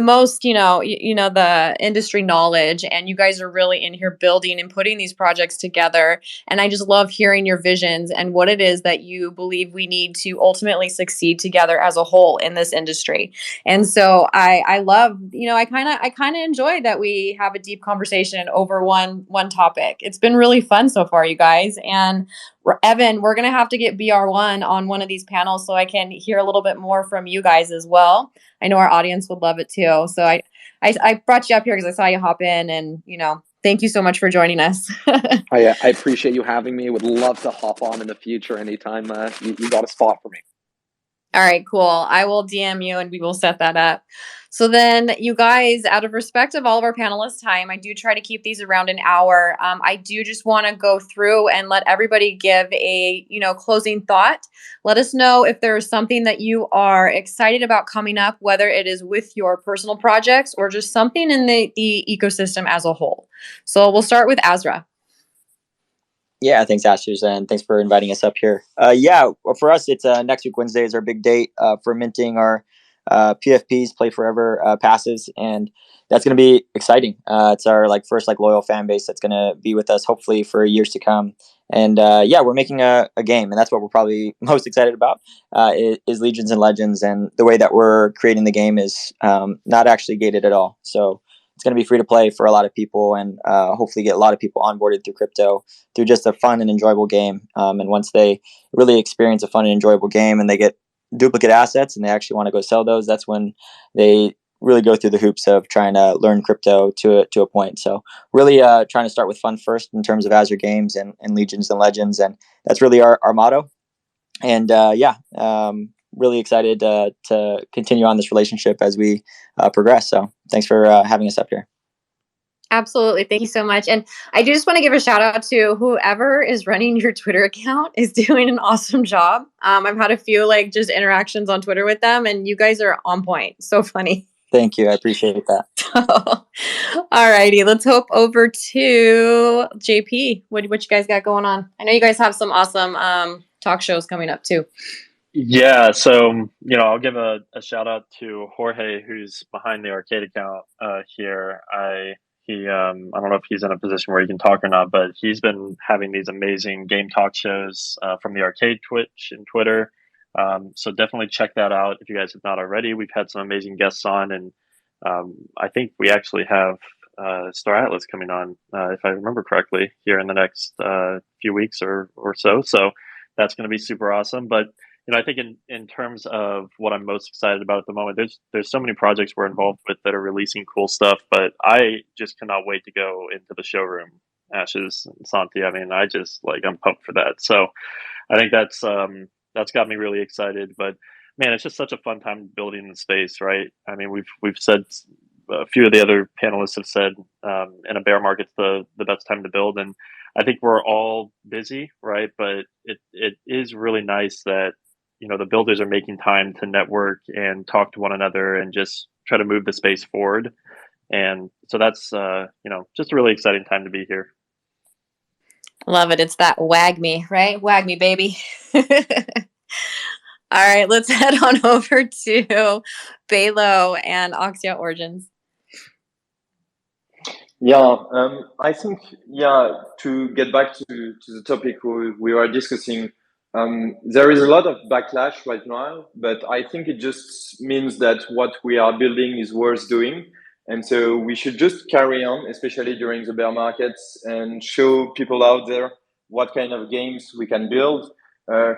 most, the industry knowledge, and you guys are really in here building and putting these projects together. And I just love hearing your visions and what it is that you believe we need to ultimately succeed together as a whole in this industry. And so I love, I kind of enjoy that we have a deep conversation over one topic. It's been really fun so far, you guys. And Evan, we're going to have to get BR1 on one of these panels so I can hear a little bit more from you guys as well. I know our audience would love it too. So I brought you up here because I saw you hop in, and, thank you so much for joining us. I appreciate you having me. Would love to hop on in the future anytime you got a spot for me. All right, cool. I will DM you and we will set that up. So then, you guys, out of respect of all of our panelists' time, I do try to keep these around an hour. I do just want to go through and let everybody give a, closing thought. Let us know if there is something that you are excited about coming up, whether it is with your personal projects or just something in the ecosystem as a whole. So we'll start with Azra. Yeah, thanks, Ashes, and thanks for inviting us up here. For us, it's next week Wednesday is our big date for minting our PFPs, Play Forever passes, and that's going to be exciting. It's our first loyal fan base that's going to be with us hopefully for years to come. And we're making a game, and that's what we're probably most excited about is Legions and Legends, and the way that we're creating the game is not actually gated at all. So it's going to be free to play for a lot of people, and hopefully get a lot of people onboarded through crypto, through just a fun and enjoyable game. And once they really experience a fun and enjoyable game and they get duplicate assets and they actually want to go sell those, that's when they really go through the hoops of trying to learn crypto to a point. So really trying to start with fun first in terms of Azure Games and Legions and Legends. And that's really our motto. And really excited to continue on this relationship as we progress. So thanks for having us up here. Absolutely. Thank you so much. And I do just want to give a shout out to whoever is running your Twitter account is doing an awesome job. I've had a few just interactions on Twitter with them, and you guys are on point. So funny. Thank you. I appreciate that. All righty. Let's hop over to JP. What you guys got going on? I know you guys have some awesome talk shows coming up too. Yeah, so I'll give a shout out to Jorge, who's behind the arcade account here. I don't know if he's in a position where he can talk or not, but he's been having these amazing game talk shows from the arcade Twitch and Twitter. So definitely check that out if you guys have not already. We've had some amazing guests on, and I think we actually have Star Atlas coming on, if I remember correctly, here in the next few weeks or so. So that's going to be super awesome. But I think in terms of what I'm most excited about at the moment, there's so many projects we're involved with that are releasing cool stuff, but I just cannot wait to go into the showroom, Ashes and Santi. I mean, I'm pumped for that. So I think that's got me really excited. But man, it's just such a fun time building the space, right? I mean, we've said, a few of the other panelists have said in a bear market's the best time to build, and I think we're all busy, right? But it is really nice that the builders are making time to network and talk to one another and just try to move the space forward. And so that's just a really exciting time to be here. Love it. It's that wag me, right? Wag me, baby. All right, let's head on over to Balo and Oxia Origins. Yeah, I think, to get back to the topic we were discussing, there is a lot of backlash right now, but I think it just means that what we are building is worth doing. And so we should just carry on, especially during the bear markets, and show people out there what kind of games we can build.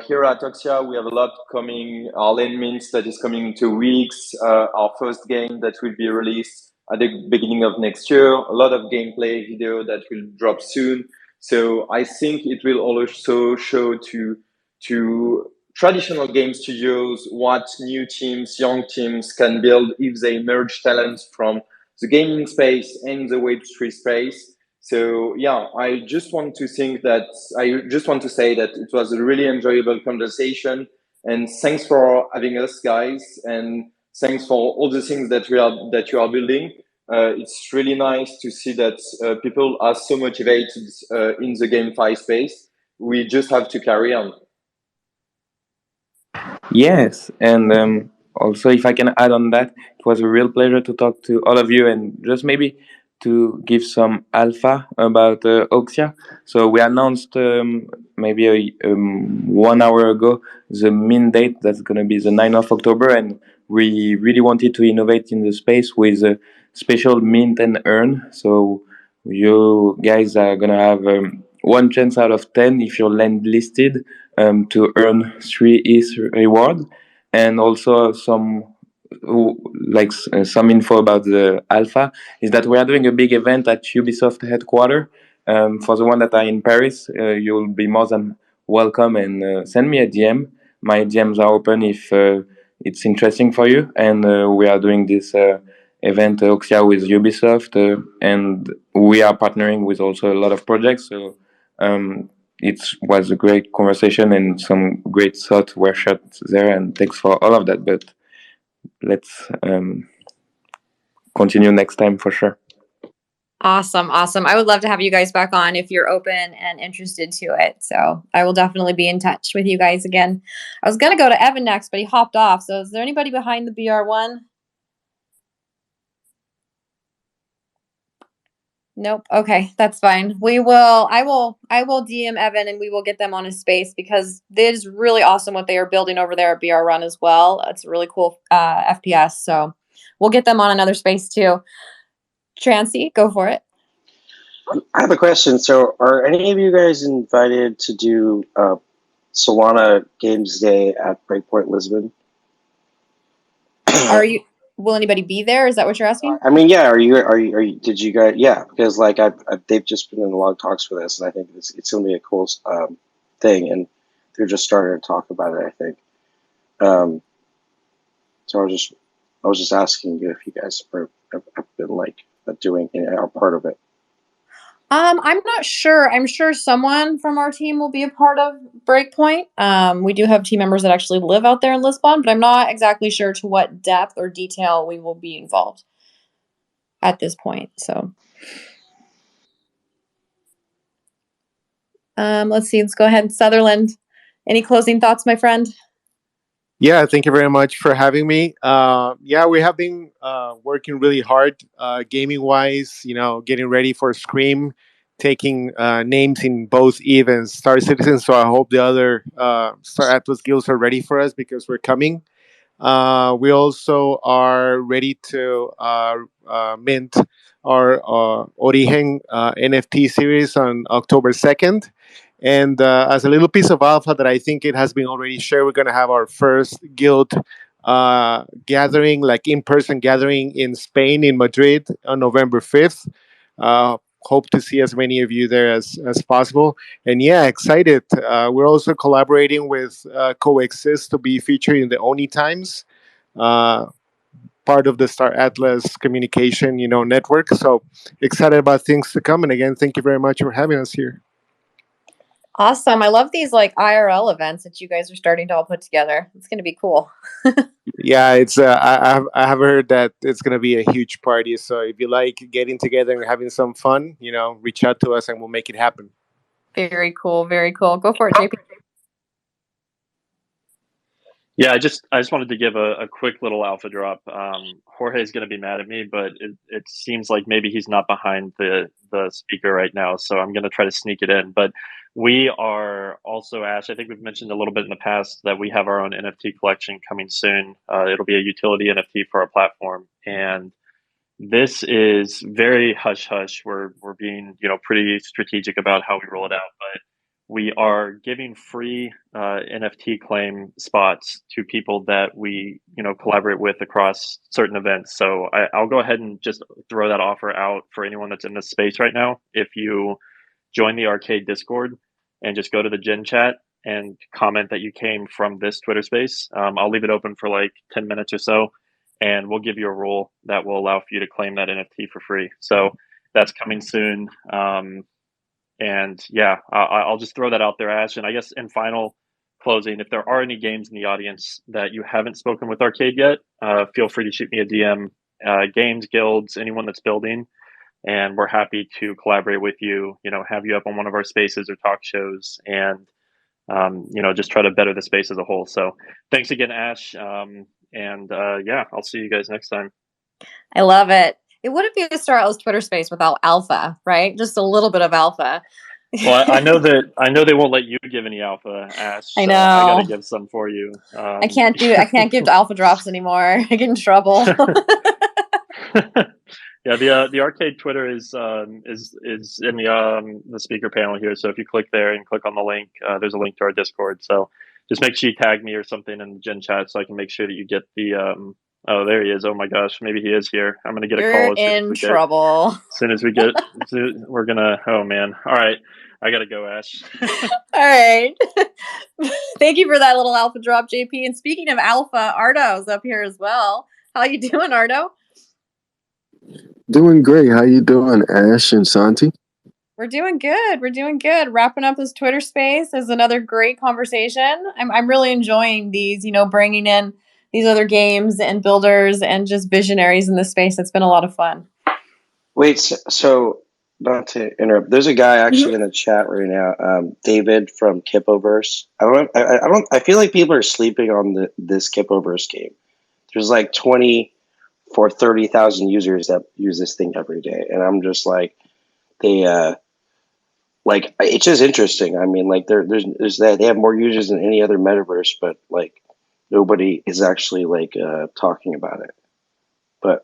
Here at Oxia, we have a lot coming. Our lane mints that is coming in 2 weeks. Our first game that will be released at the beginning of next year. A lot of gameplay video that will drop soon. So I think it will also show to traditional game studios what new teams, young teams can build if they merge talents from the gaming space and the Web3 space. So yeah, I just want to say that it was a really enjoyable conversation, and thanks for having us, guys, and thanks for all the things that you are building. It's really nice to see that people are so motivated in the GameFi space. We just have to carry on. Yes, and also if I can add on that, it was a real pleasure to talk to all of you and just maybe to give some alpha about Oxia. So we announced maybe 1 hour ago the min date that's going to be the 9th of October, and we really wanted to innovate in the space with a special mint and earn. So you guys are going to have one chance out of 10 if you're land listed to earn 3 ETH reward, and also some some info about the alpha is that we are doing a big event at Ubisoft headquarters. For the one that are in Paris, you'll be more than welcome, and send me a DM. My DMs are open if it's interesting for you, and we are doing this event Oxia with Ubisoft, and we are partnering with also a lot of projects. So it was a great conversation and some great thoughts were shared there, and thanks for all of that. But let's continue next time for sure. Awesome. I would love to have you guys back on if you're open and interested to it. So I will definitely be in touch with you guys again. I was going to go to Evan next, but he hopped off. So is there anybody behind the BR1? Nope. Okay, that's fine. I will DM Evan and we will get them on his space, because it is really awesome what they are building over there at BR Run as well. It's a really cool FPS. So we'll get them on another space too. Trancy, go for it. I have a question. So are any of you guys invited to do Solana Games Day at Breakpoint Lisbon? Will anybody be there? Is that what you're asking? I mean, yeah. Are you? Did you guys? Yeah, because like they've just been in long talks for this, and I think it's going to be a cool thing, and they're just starting to talk about it. I think. So I was just asking you if you guys have been like doing are part of it. I'm not sure. I'm sure someone from our team will be a part of Breakpoint. We do have team members that actually live out there in Lisbon, but I'm not exactly sure to what depth or detail we will be involved at this point. So, let's see. Let's go ahead. Sutherland, any closing thoughts, my friend? Yeah, thank you very much for having me. Yeah, we have been working really hard, gaming-wise. Getting ready for Scream, taking names in both EVE and Star Citizen. So I hope the other Star Atlas guilds are ready for us, because we're coming. We also are ready to mint our Origen NFT series on October 2nd. And as a little piece of alpha that I think it has been already shared, we're going to have our first guild gathering, like in-person gathering in Spain, in Madrid, on November 5th. Hope to see as many of you there as possible. And yeah, excited. We're also collaborating with Coexist to be featured in the Oni Times, part of the Star Atlas communication network. So excited about things to come. And again, thank you very much for having us here. Awesome. I love these like IRL events that you guys are starting to all put together. It's going to be cool. Yeah, it's I have heard that it's gonna be a huge party. So if you like getting together and having some fun, reach out to us and we'll make it happen. Very cool. Very cool. Go for it, JP. Yeah, I just wanted to give a quick little alpha drop. Jorge's going to be mad at me, but it seems like maybe he's not behind the speaker right now, so I'm going to try to sneak it in. But we are also, Ash, I think we've mentioned a little bit in the past that we have our own NFT collection coming soon. It'll be a utility NFT for our platform, and this is very hush hush. We're being pretty strategic about how we roll it out, but we are giving free NFT claim spots to people that we collaborate with across certain events. So I'll go ahead and just throw that offer out for anyone that's in this space right now. If you join the Arcade Discord and just go to the Gen Chat and comment that you came from this Twitter space, I'll leave it open for like 10 minutes or so, and we'll give you a rule that will allow for you to claim that NFT for free. So that's coming soon. And yeah, I'll just throw that out there, Ash. And I guess in final closing, if there are any games in the audience that you haven't spoken with Arcade yet, feel free to shoot me a DM. Games, guilds, anyone that's building, and we're happy to collaborate with you. Have you up on one of our spaces or talk shows, and just try to better the space as a whole. So thanks again, Ash. And yeah, I'll see you guys next time. I love it. It wouldn't be a Star Atlas Twitter space without alpha, right? Just a little bit of alpha. Well, I know they won't let you give any alpha, Ash. I So know. I gotta give some for you. I can't give alpha drops anymore. I get in trouble. Yeah, the Arcade Twitter is in the speaker panel here. So if you click there and click on the link, there's a link to our Discord. So just make sure you tag me or something in the Gen Chat so I can make sure that you get the Oh, there he is. Oh my gosh, maybe he is here. I'm gonna get a call in trouble. As soon as we get, we're gonna. Oh man. All right, I gotta go, Ash. All right. Thank you for that little alpha drop, JP. And speaking of alpha, Ardo's up here as well. How you doing, Ardo? Doing great. How you doing, Ash and Santi? We're doing good. We're doing good. Wrapping up this Twitter space is another great conversation. I'm really enjoying these, bringing in these other games and builders and just visionaries in this space. It's been a lot of fun. Wait, so not to interrupt, there's a guy actually in the chat right now, David from Kippoverse. I feel like people are sleeping on this Kippoverse game. There's like 30,000 users that use this thing every day, and I'm just like, it's just interesting. I mean, like there's that they have more users than any other metaverse, but like nobody is actually like talking about it. But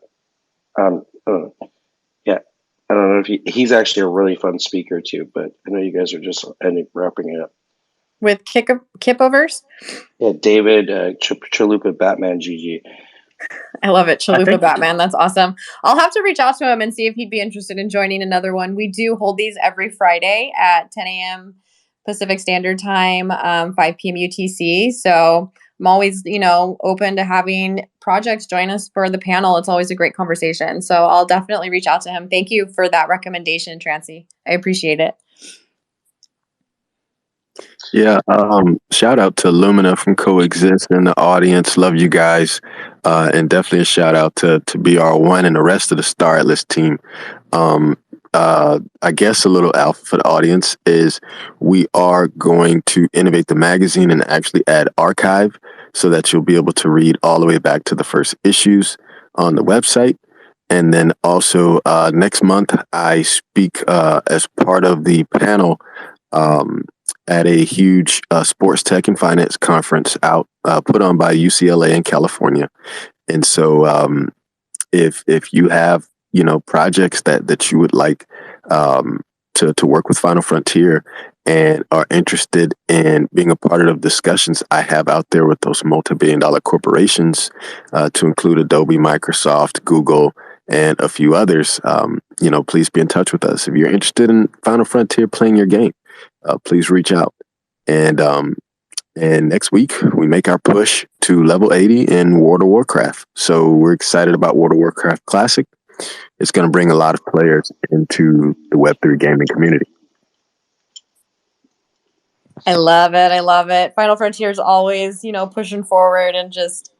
yeah, I don't know if he's actually a really fun speaker too. But I know you guys are just wrapping it up with Kippoverse. Yeah, David Chalupa Batman GG. I love it. Chalupa Batman. That's awesome. I'll have to reach out to him and see if he'd be interested in joining another one. We do hold these every Friday at 10 a.m. Pacific Standard Time, 5 p.m. UTC. So I'm always, open to having projects join us for the panel. It's always a great conversation. So I'll definitely reach out to him. Thank you for that recommendation, Trancy. I appreciate it. Yeah, shout out to Lumina from Coexist in the audience. Love you guys. And definitely a shout out to BR1 and the rest of the Star Atlas team. I guess a little alpha for the audience is we are going to innovate the magazine and actually add archive so that you'll be able to read all the way back to the first issues on the website. And then also next month, I speak as part of the panel at a huge sports tech and finance conference put on by UCLA in California. And so if you have, projects that you would like to work with Final Frontier and are interested in being a part of discussions I have out there with those multi-billion-dollar corporations, to include Adobe, Microsoft, Google, and a few others, please be in touch with us. If you're interested in Final Frontier playing your game, please reach out. And next week, we make our push to level 80 in World of Warcraft. So we're excited about World of Warcraft Classic. It's going to bring a lot of players into the Web3 gaming community. I love it. I love it. Final Frontier is always, pushing forward and just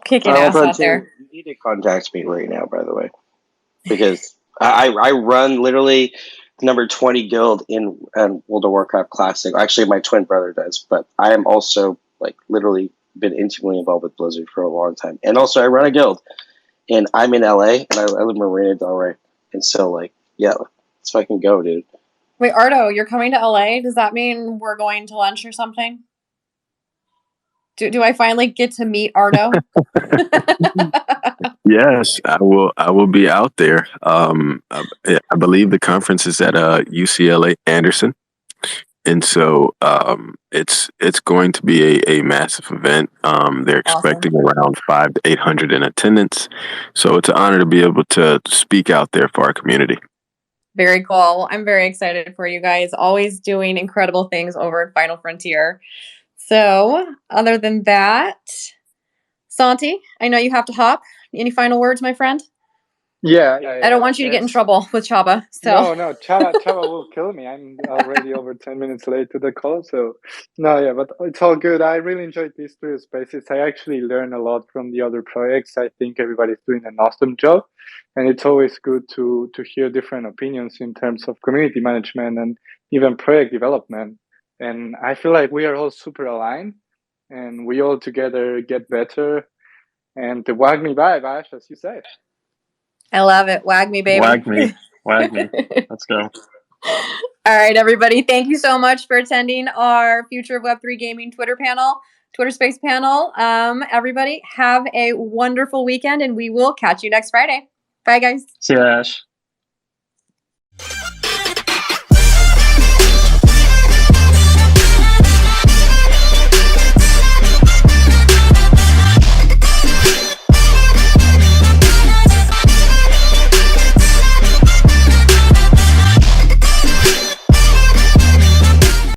kicking Final ass out Frontier, there. you need to contact me right now, by the way, because I run literally number 20 guild in World of Warcraft Classic. Actually, my twin brother does, but I am also like literally been intimately involved with Blizzard for a long time, and also I run a guild, and I'm in LA, and I live in Marina Del Rey, and so like yeah, let's fucking go, dude. Wait, Ardo, you're coming to LA? Does that mean we're going to lunch or something? Do I finally get to meet Ardo? Yes, I will. I will be out there. I believe the conference is at UCLA Anderson, and so it's going to be a massive event. They're expecting around 500 to 800 in attendance, so it's an honor to be able to speak out there for our community. Very cool. I'm very excited for you guys. Always doing incredible things over at Final Frontier. So, other than that, Santi, I know you have to hop. Any final words, my friend? Yeah. I don't want you to get in trouble with Chaba. So No, Chava will kill me. I'm already over 10 minutes late to the call. So, no, yeah, but it's all good. I really enjoyed these three spaces. I actually learn a lot from the other projects. I think everybody's doing an awesome job. And it's always good to hear different opinions in terms of community management and even project development. And I feel like we are all super aligned and we all together get better. And the wag me vibe, Ash, as you said. I love it. Wag me, baby. Wag me. Wag me. Let's go. All right, everybody. Thank you so much for attending our Future of Web3 Gaming Twitter Space panel. Everybody have a wonderful weekend, and we will catch you next Friday. Bye, guys. See you, Ash.